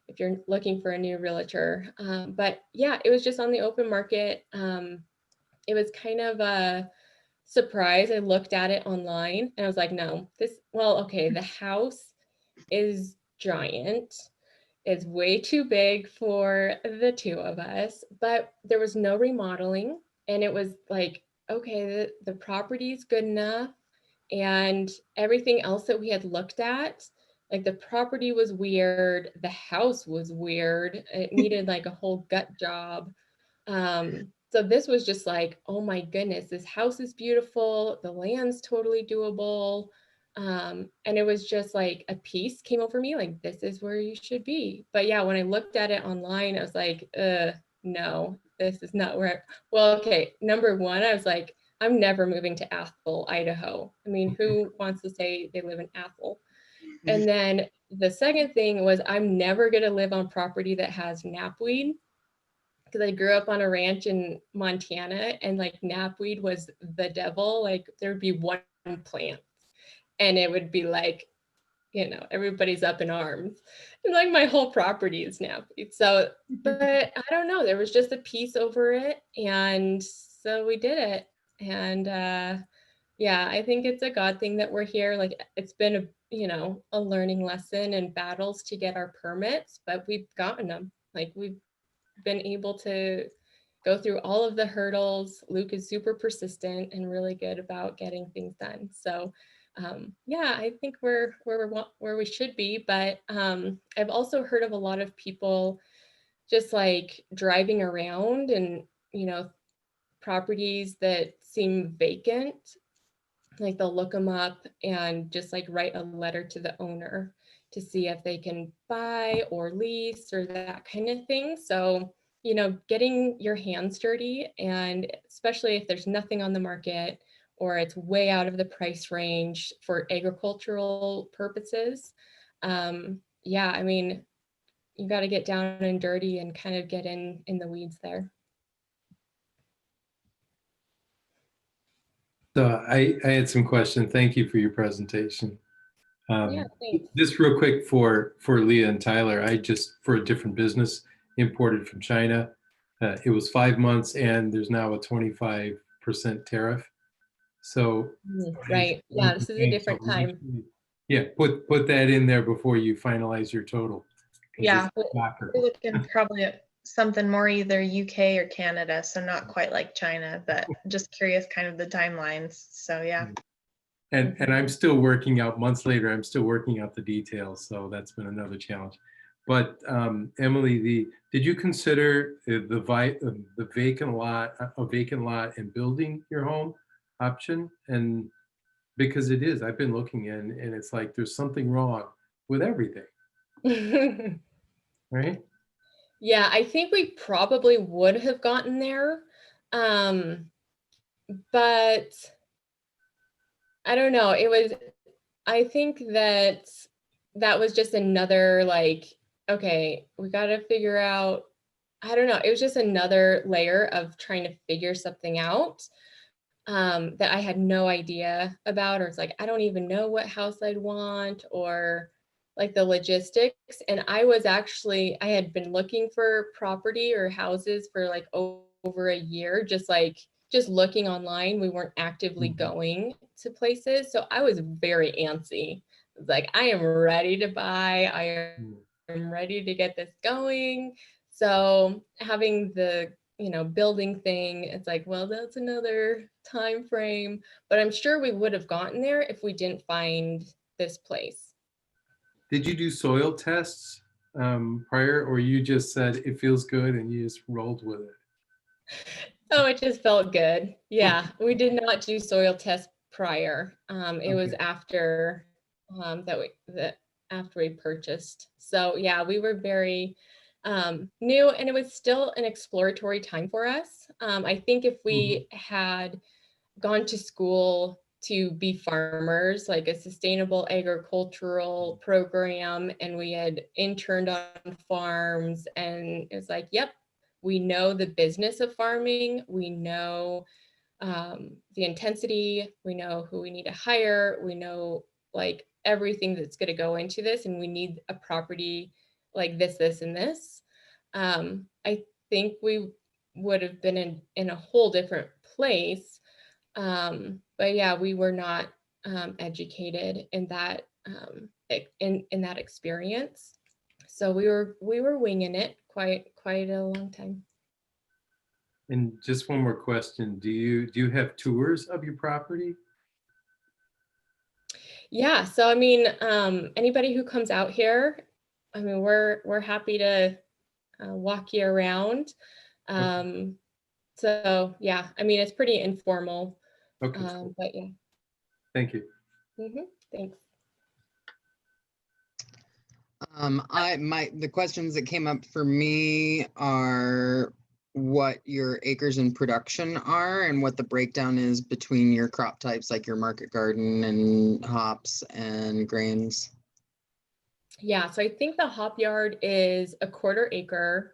if you're looking for a new realtor. But yeah, it was just on the open market. It was kind of a surprise. I looked at it online and I was like, no, the house is giant. It's way too big for the 2 of us, but there was no remodeling. And it was like, okay, the property's good enough. And everything else that we had looked at, Like the property was weird, the house was weird. It needed like a whole gut job. So this was just like, oh my goodness, this house is beautiful. The land's totally doable. And it was just like a piece came over me, like, this is where you should be. But yeah, when I looked at it online, I was like, no, this is not where, well, okay. Number one, I was like, I'm never moving to Athol, Idaho. I mean, who wants to say they live in Athol? And then the second thing was, I'm never going to live on property that has knapweed, because I grew up on a ranch in Montana, and like knapweed was the devil. Like there would be one plant and it would be like, you know, everybody's up in arms. And like my whole property is knapweed. So, but I don't know, there was just a piece over it. And so we did it. And yeah, I think it's a God thing that we're here. Like it's been a, you know, a learning lesson and battles to get our permits, but we've gotten them. Like we've been able to go through all of the hurdles. Luke is super persistent and really good about getting things done. So yeah, I think we're where we should be. But I've also heard of a lot of people just like driving around and, you know, properties that seem vacant, like they'll look them up and just like write a letter to the owner to see if they can buy or lease or that kind of thing. So, you know, getting your hands dirty, and especially if there's nothing on the market or it's way out of the price range for agricultural purposes. Yeah, I mean, you got to get down and dirty and kind of get in the weeds there. So I had some questions. Thank you for your presentation. Yeah, thanks. Just real quick for Leah and Tyler, I just, for a different business, imported from China. It was 5 months and there's now a 25% tariff. So right, yeah, this is a different time. Yeah, put that in there before you finalize your total. Yeah, we're looking probably at something more either UK or Canada, so not quite like China, but just curious kind of the timelines. So yeah. And I'm still working out, months later, I'm still working out the details. So that's been another challenge. But Emily, did you consider the vacant lot and building your home option? And because it is, I've been looking in and it's like there's something wrong with everything. Right? Yeah, I think we probably would have gotten there. But I don't know. I think that was just another like, okay, we got to figure out, I don't know. It was just another layer of trying to figure something out that I had no idea about, or it's like, I don't even know what house I'd want, or like the logistics. And I had been looking for property or houses for like over a year, just looking online. We weren't actively going to places. So I was very antsy. Like, I am ready to buy. I am ready to get this going. So having the, you know, building thing, it's like, well, that's another time frame, but I'm sure we would have gotten there if we didn't find this place. Did you do soil tests prior, or you just said it feels good and you just rolled with it? Oh, it just felt good. Yeah, we did not do soil tests prior. It was after after we purchased. So yeah, we were very new, and it was still an exploratory time for us. I think if we had gone to school to be farmers, like a sustainable agricultural program, and we had interned on farms, and it was like, yep, we know the business of farming, we know the intensity, we know who we need to hire, we know like everything that's going to go into this, and we need a property like this, and this. I think we would have been in a whole different place. But yeah, we were not educated in that in that experience. So we were winging it quite a long time. And just one more question: do you have tours of your property? Yeah, so I mean, anybody who comes out here, I mean, we're happy to walk you around. So yeah, I mean, it's pretty informal, Okay, cool. but yeah. Thank you. Thanks. The questions that came up for me are what your acres in production are and what the breakdown is between your crop types, like your market garden and hops and grains. Yeah, so I think the hop yard is a 1/4 acre.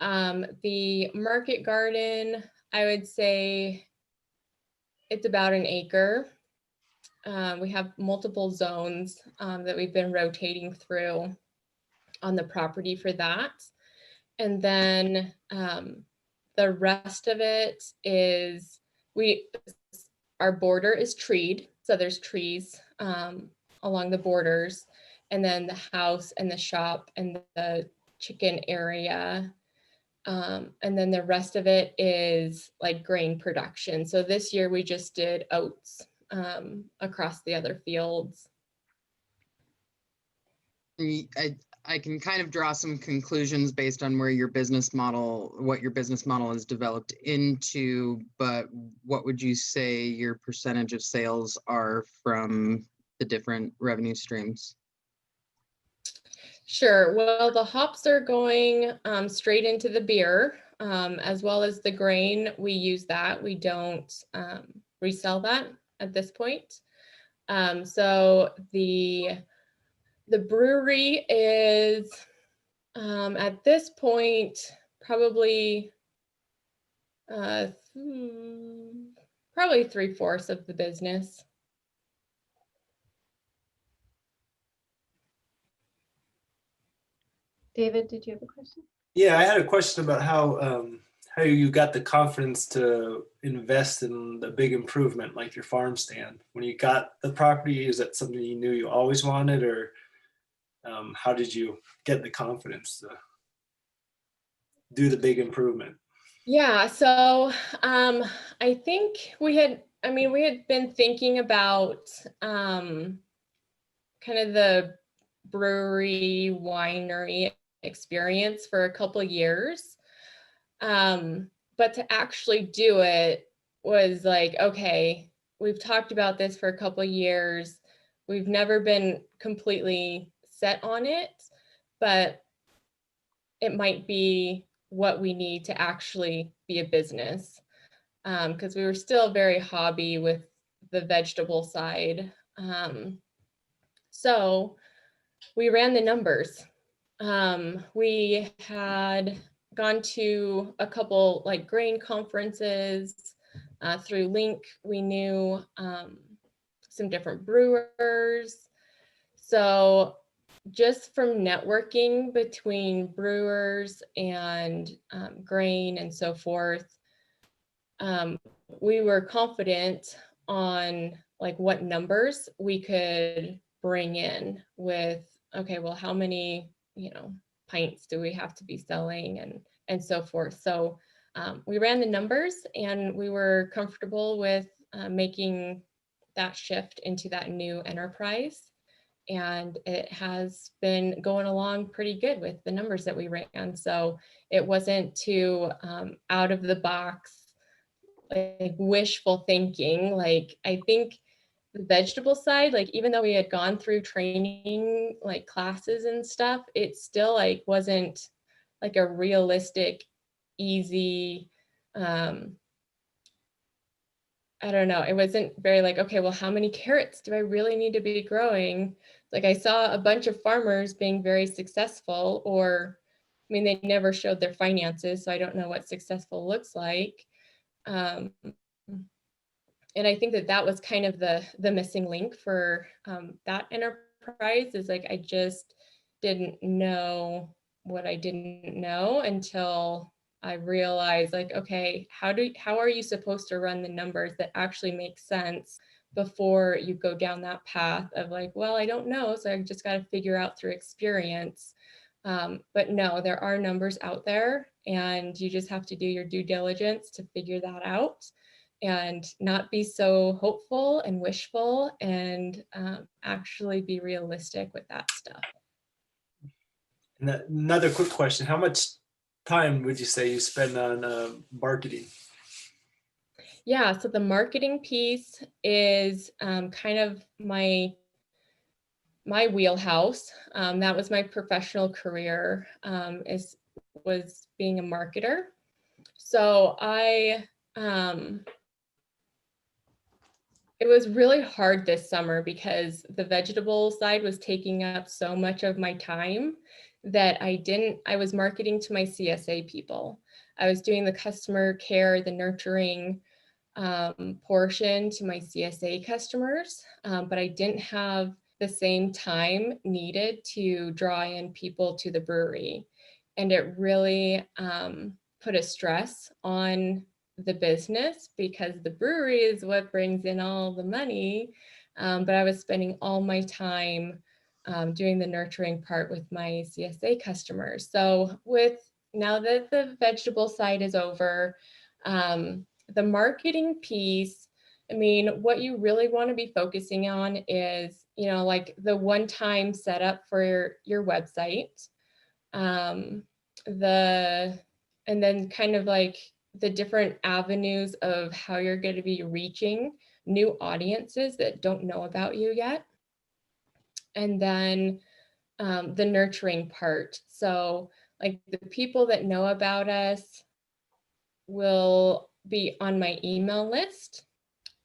The market garden, I would say it's about an acre. We have multiple zones that we've been rotating through on the property for that. And then the rest of it is, our border is treed. So there's trees along the borders, and then the house and the shop and the chicken area. And then the rest of it is like grain production. So this year we just did oats across the other fields. I can kind of draw some conclusions based on where your business model, what your business model is developed into, but what would you say your percentage of sales are from the different revenue streams? Sure. Well, the hops are going straight into the beer, as well as the grain. We use that. We don't resell that at this point. So the brewery is at this point probably probably 3/4 of the business. David, did you have a question? Yeah, I had a question about how you got the confidence to invest in the big improvement like your farm stand. When you got the property, is that something you knew you always wanted, or how did you get the confidence to do the big improvement? Yeah, so I think we had been thinking about kind of the brewery winery experience for a couple of years. But to actually do it was like, okay, we've talked about this for a couple of years. We've never been completely set on it, but it might be what we need to actually be a business. Because we were still very hobby with the vegetable side. So we ran the numbers. We had gone to a couple like grain conferences through Link. We knew some different brewers. So just from networking between brewers and grain and so forth, we were confident on like what numbers we could bring in with, okay, well, how many, pints do we have to be selling and so forth. So we ran the numbers and we were comfortable with making that shift into that new enterprise. And it has been going along pretty good with the numbers that we ran. So it wasn't too out of the box, like wishful thinking. Like I think the vegetable side, like even though we had gone through training, like classes and stuff, it still like wasn't like a realistic, easy, I don't know. It wasn't very like, okay, well, how many carrots do I really need to be growing? Like I saw a bunch of farmers being very successful, or, I mean, they never showed their finances, so I don't know what successful looks like. And I think that was kind of the missing link for that enterprise, is like, I just didn't know what I didn't know until I realized like, okay, how are you supposed to run the numbers that actually make sense before you go down that path of like, well, I don't know, so I just got to figure out through experience. But no, there are numbers out there and you just have to do your due diligence to figure that out. and not be so hopeful and wishful, and actually be realistic with that stuff. And another quick question: how much time would you say you spend on marketing? Yeah, so the marketing piece is kind of my wheelhouse. That was my professional career, was being a marketer. So it was really hard this summer because the vegetable side was taking up so much of my time that I was marketing to my CSA people. I was doing the customer care, the nurturing portion to my CSA customers, but I didn't have the same time needed to draw in people to the brewery. And it really put a stress on the business because the brewery is what brings in all the money. But I was spending all my time doing the nurturing part with my CSA customers. So now that the vegetable side is over, the marketing piece, I mean, what you really want to be focusing on is, like the one-time setup for your website, and then kind of like the different avenues of how you're going to be reaching new audiences that don't know about you yet. And then the nurturing part. So like the people that know about us will be on my email list.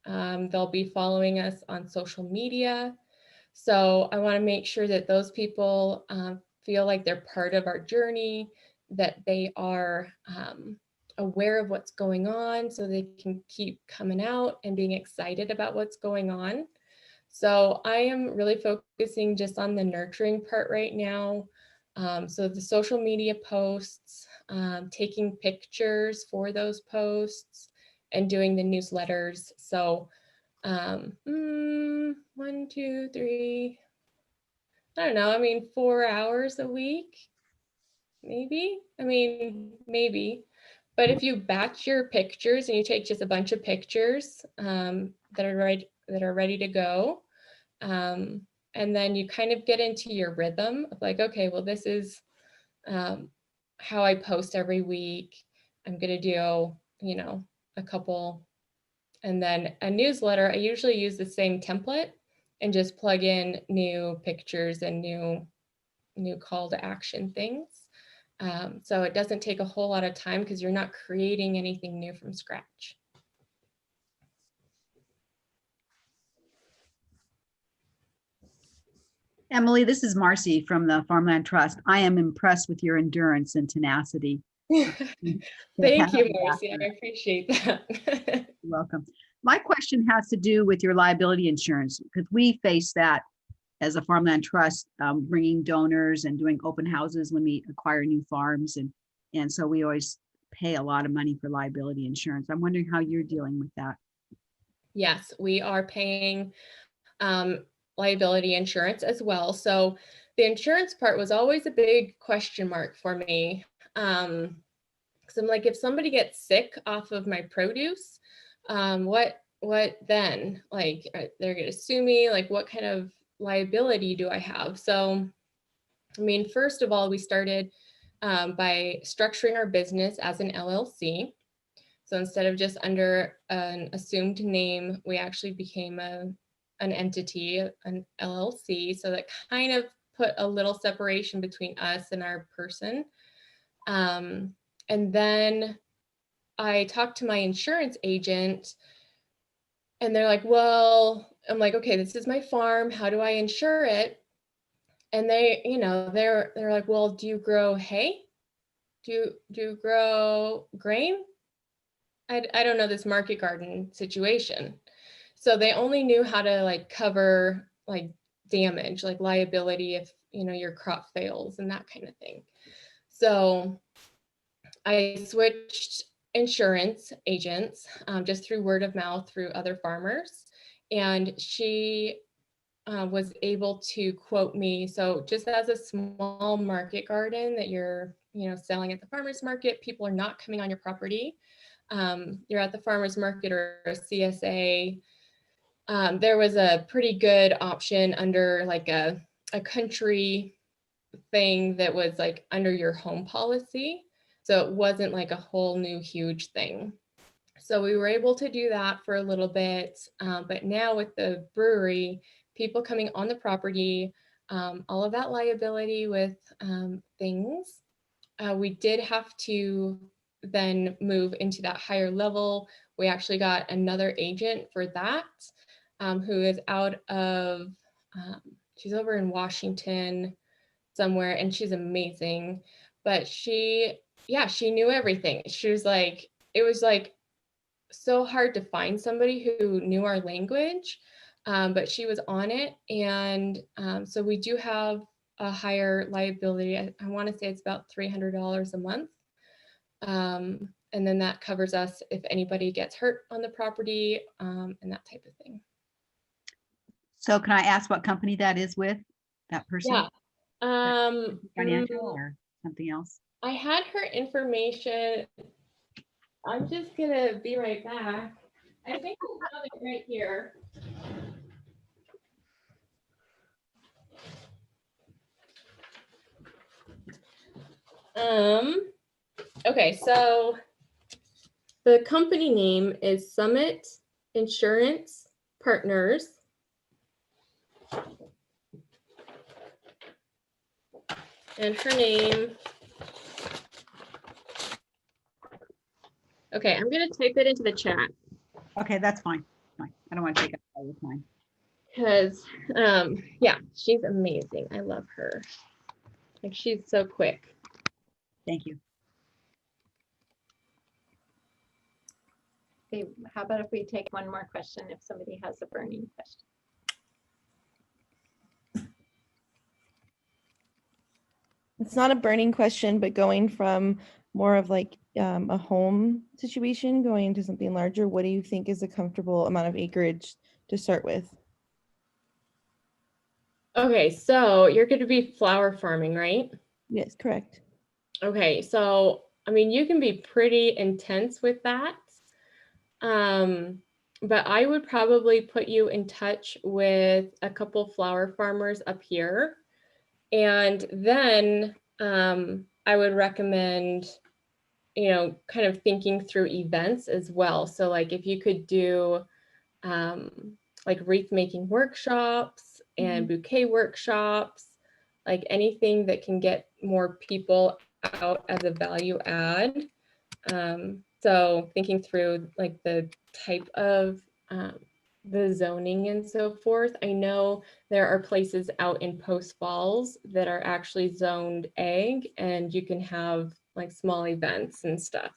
They'll be following us on social media. So I want to make sure that those people feel like they're part of our journey, that they are aware of what's going on so they can keep coming out and being excited about what's going on. So I am really focusing just on the nurturing part right now. So the social media posts, taking pictures for those posts, and doing the newsletters. So 1, 2, 3, I don't know, I mean, 4 hours a week, maybe. But if you batch your pictures and you take just a bunch of pictures that are ready to go, and then you kind of get into your rhythm of like, okay, well, this is how I post every week. I'm gonna do, a couple, and then a newsletter. I usually use the same template and just plug in new pictures and new call to action things. So it doesn't take a whole lot of time because you're not creating anything new from scratch. Emily, this is Marcy from the Farmland Trust. I am impressed with your endurance and tenacity. Thank you, Marcy. I appreciate that. You're welcome. My question has to do with your liability insurance, because we face that as a Farmland Trust, bringing donors and doing open houses when we acquire new farms. And so we always pay a lot of money for liability insurance. I'm wondering how you're dealing with that. Yes, we are paying liability insurance as well. So the insurance part was always a big question mark for me. Because I'm like, if somebody gets sick off of my produce, what then? Like, they're going to sue me? Like, what kind of liability do I have? So, I mean, first of all, we started by structuring our business as an LLC. So instead of just under an assumed name, we actually became an entity, an LLC. So that kind of put a little separation between us and our person. And then I talked to my insurance agent and they're like, well, I'm like, okay, this is my farm. How do I insure it? And they're like, well, do you grow hay? Do you grow grain? I don't know this market garden situation. So they only knew how to like cover like damage, like liability if, your crop fails and that kind of thing. So I switched insurance agents just through word of mouth through other farmers. And she was able to quote me. So just as a small market garden that you're, selling at the farmer's market, people are not coming on your property. you're at the farmer's market or a CSA, there was a pretty good option under like a country thing that was like under your home policy. So it wasn't like a whole new huge thing. So we were able to do that for a little bit. But now with the brewery, people coming on the property, all of that liability with things, we did have to then move into that higher level. We actually got another agent for that, who is out of, she's over in Washington somewhere, and she's amazing. But she knew everything. She was like, it was like so hard to find somebody who knew our language, but she was on it. And so we do have a higher liability. I want to say it's about $300 a month. And then that covers us if anybody gets hurt on the property, and that type of thing. So can I ask what company that is with, that person? Yeah. Financial or something else? I had her information. I'm just gonna be right back. I think I have it right here. Okay, so the company name is Summit Insurance Partners. And her name, okay, I'm gonna type it into the chat. Okay, that's fine. Fine. I don't want to take up all your time. Because, yeah, she's amazing. I love her. Like, she's so quick. Thank you. Okay, how about if we take one more question if somebody has a burning question? It's not a burning question, but going from more of like a home situation going into something larger, what do you think is a comfortable amount of acreage to start with? Okay, so you're going to be flower farming, right? Yes, correct. Okay, so I mean, you can be pretty intense with that. But I would probably put you in touch with a couple flower farmers up here. And then I would recommend, you know, kind of thinking through events as well. So like if you could do like wreath making workshops and bouquet workshops, like anything that can get more people out as a value add. So thinking through like the type of the zoning and so forth. I know there are places out in Post Falls that are actually zoned ag, and you can have like small events and stuff.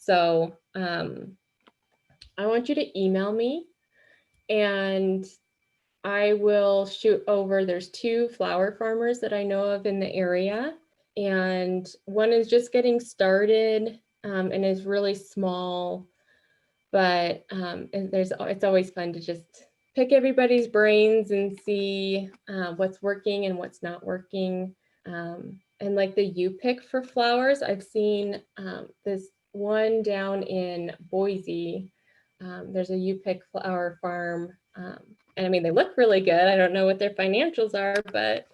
So I want you to email me and I will shoot over. There's 2 flower farmers that I know of in the area, and one is just getting started and is really small, but it's always fun to just pick everybody's brains and see what's working and what's not working. And like the you pick for flowers, I've seen this one down in Boise. There's a you pick flower farm. And I mean, they look really good. I don't know what their financials are, but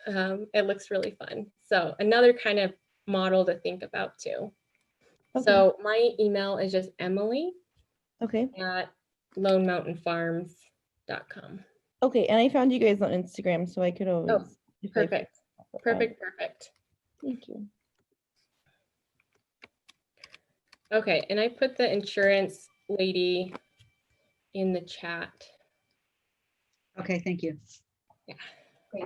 it looks really fun. So another kind of model to think about too. Okay. So my email is just Emily at LoneMountainFarms.com. Okay, and I found you guys on Instagram, so I could always. Oh, perfect. Perfect. Thank you. Okay, and I put the insurance lady in the chat. Okay, thank you. Yeah, great.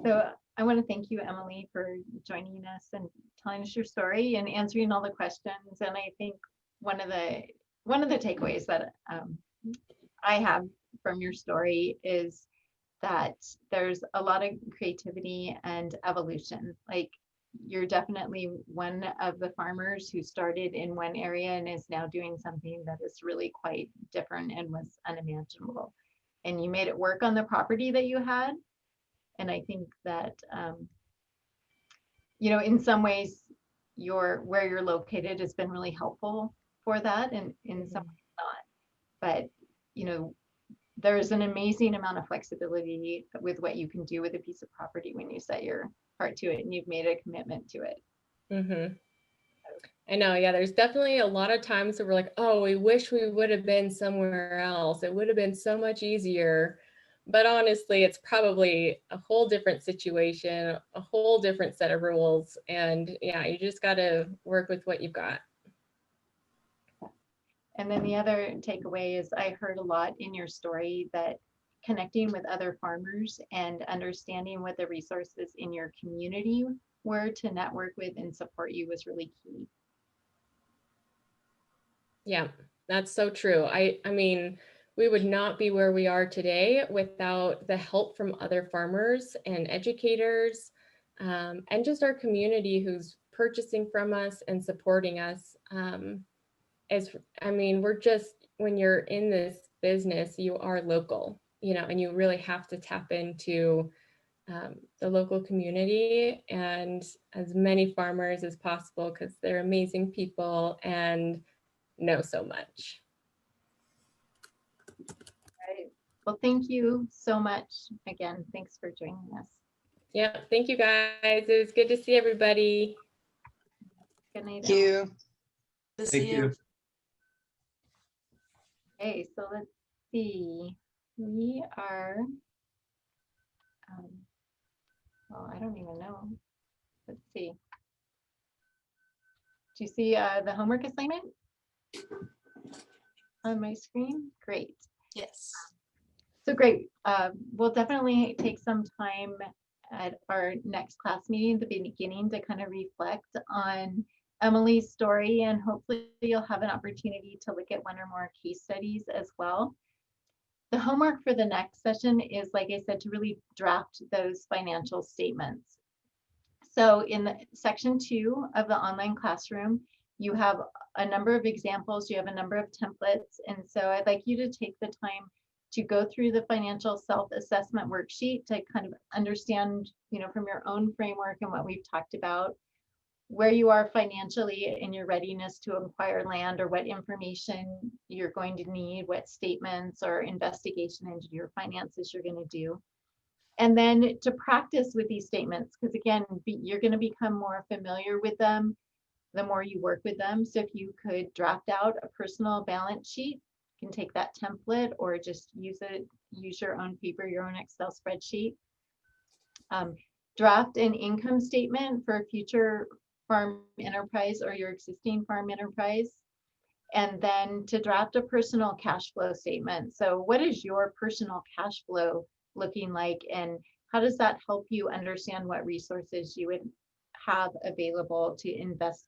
So I want to thank you, Emily, for joining us and telling us your story and answering all the questions. And I think one of the takeaways that I have from your story is that there's a lot of creativity and evolution. Like, you're definitely one of the farmers who started in one area and is now doing something that is really quite different and was unimaginable. And you made it work on the property that you had. And I think that, you know, in some ways, where you're located has been really helpful for that, and in some ways not. But, you know, there's an amazing amount of flexibility with what you can do with a piece of property when you set your heart to it and you've made a commitment to it. Mm-hmm. I know, yeah, there's definitely a lot of times that we're like, oh, we wish we would have been somewhere else. It would have been so much easier. But honestly, it's probably a whole different situation, a whole different set of rules. And yeah, you just got to work with what you've got. And then the other takeaway is I heard a lot in your story that connecting with other farmers and understanding what the resources in your community were to network with and support you was really key. Yeah, that's so true. I mean, we would not be where we are today without the help from other farmers and educators, and just our community who's purchasing from us and supporting us. I mean, we're just, when you're in this business, you are local, you know, and you really have to tap into the local community and as many farmers as possible because they're amazing people and know so much. Right. Well, thank you so much. Again, thanks for joining us. Yeah, thank you guys. It was good to see everybody. Good night. Thank you. Thank you. Okay, so let's see. We are, well, I don't even know. Let's see. Do you see the homework assignment on my screen? Great. Yes. So great. We'll definitely take some time at our next class meeting, the beginning, to kind of reflect on Emily's story, and hopefully you'll have an opportunity to look at one or more case studies as well. The homework for the next session is, like I said, to really draft those financial statements. So in the section 2 of the online classroom, you have a number of examples, you have a number of templates, and so I'd like you to take the time to go through the financial self-assessment worksheet to kind of understand, you know, from your own framework and what we've talked about, where you are financially in your readiness to acquire land, or what information you're going to need, what statements or investigation into your finances you're going to do. And then to practice with these statements, because again, you're going to become more familiar with them the more you work with them. So if you could draft out a personal balance sheet, you can take that template or just use your own paper, your own Excel spreadsheet. Draft an income statement for a future farm enterprise or your existing farm enterprise. And then to draft a personal cash flow statement. So what is your personal cash flow looking like, and how does that help you understand what resources you would have available to invest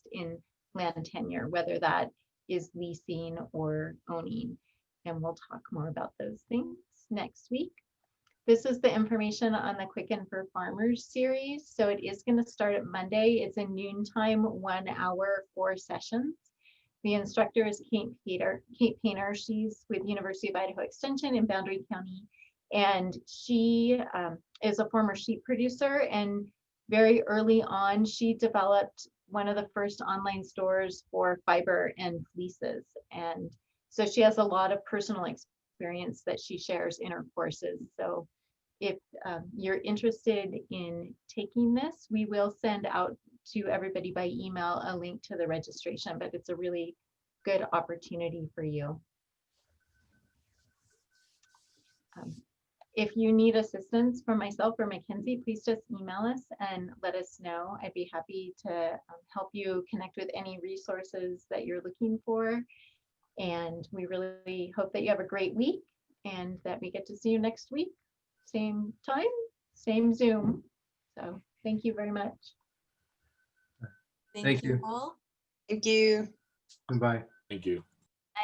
in land tenure, whether that is leasing or owning? And we'll talk more about those things next week. This is the information on the Quicken for Farmers series. So it is going to start at Monday. It's a noontime 1 hour, 4 sessions. The instructor is Kate Painter. She's with University of Idaho Extension in Boundary County. And she is a former sheep producer, and very early on, she developed one of the first online stores for fiber and fleeces. And so she has a lot of personal experience that she shares in her courses. So if you're interested in taking this, we will send out to everybody by email a link to the registration, but it's a really good opportunity for you. If you need assistance from myself or Mackenzie, please just email us and let us know. I'd be happy to help you connect with any resources that you're looking for. And we really hope that you have a great week and that we get to see you next week. Same time, same Zoom. So thank you very much. Thank you. All. Thank you. Bye. Thank you.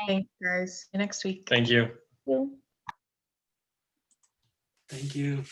Thanks, guys. See you next week. Thank you. Thank you.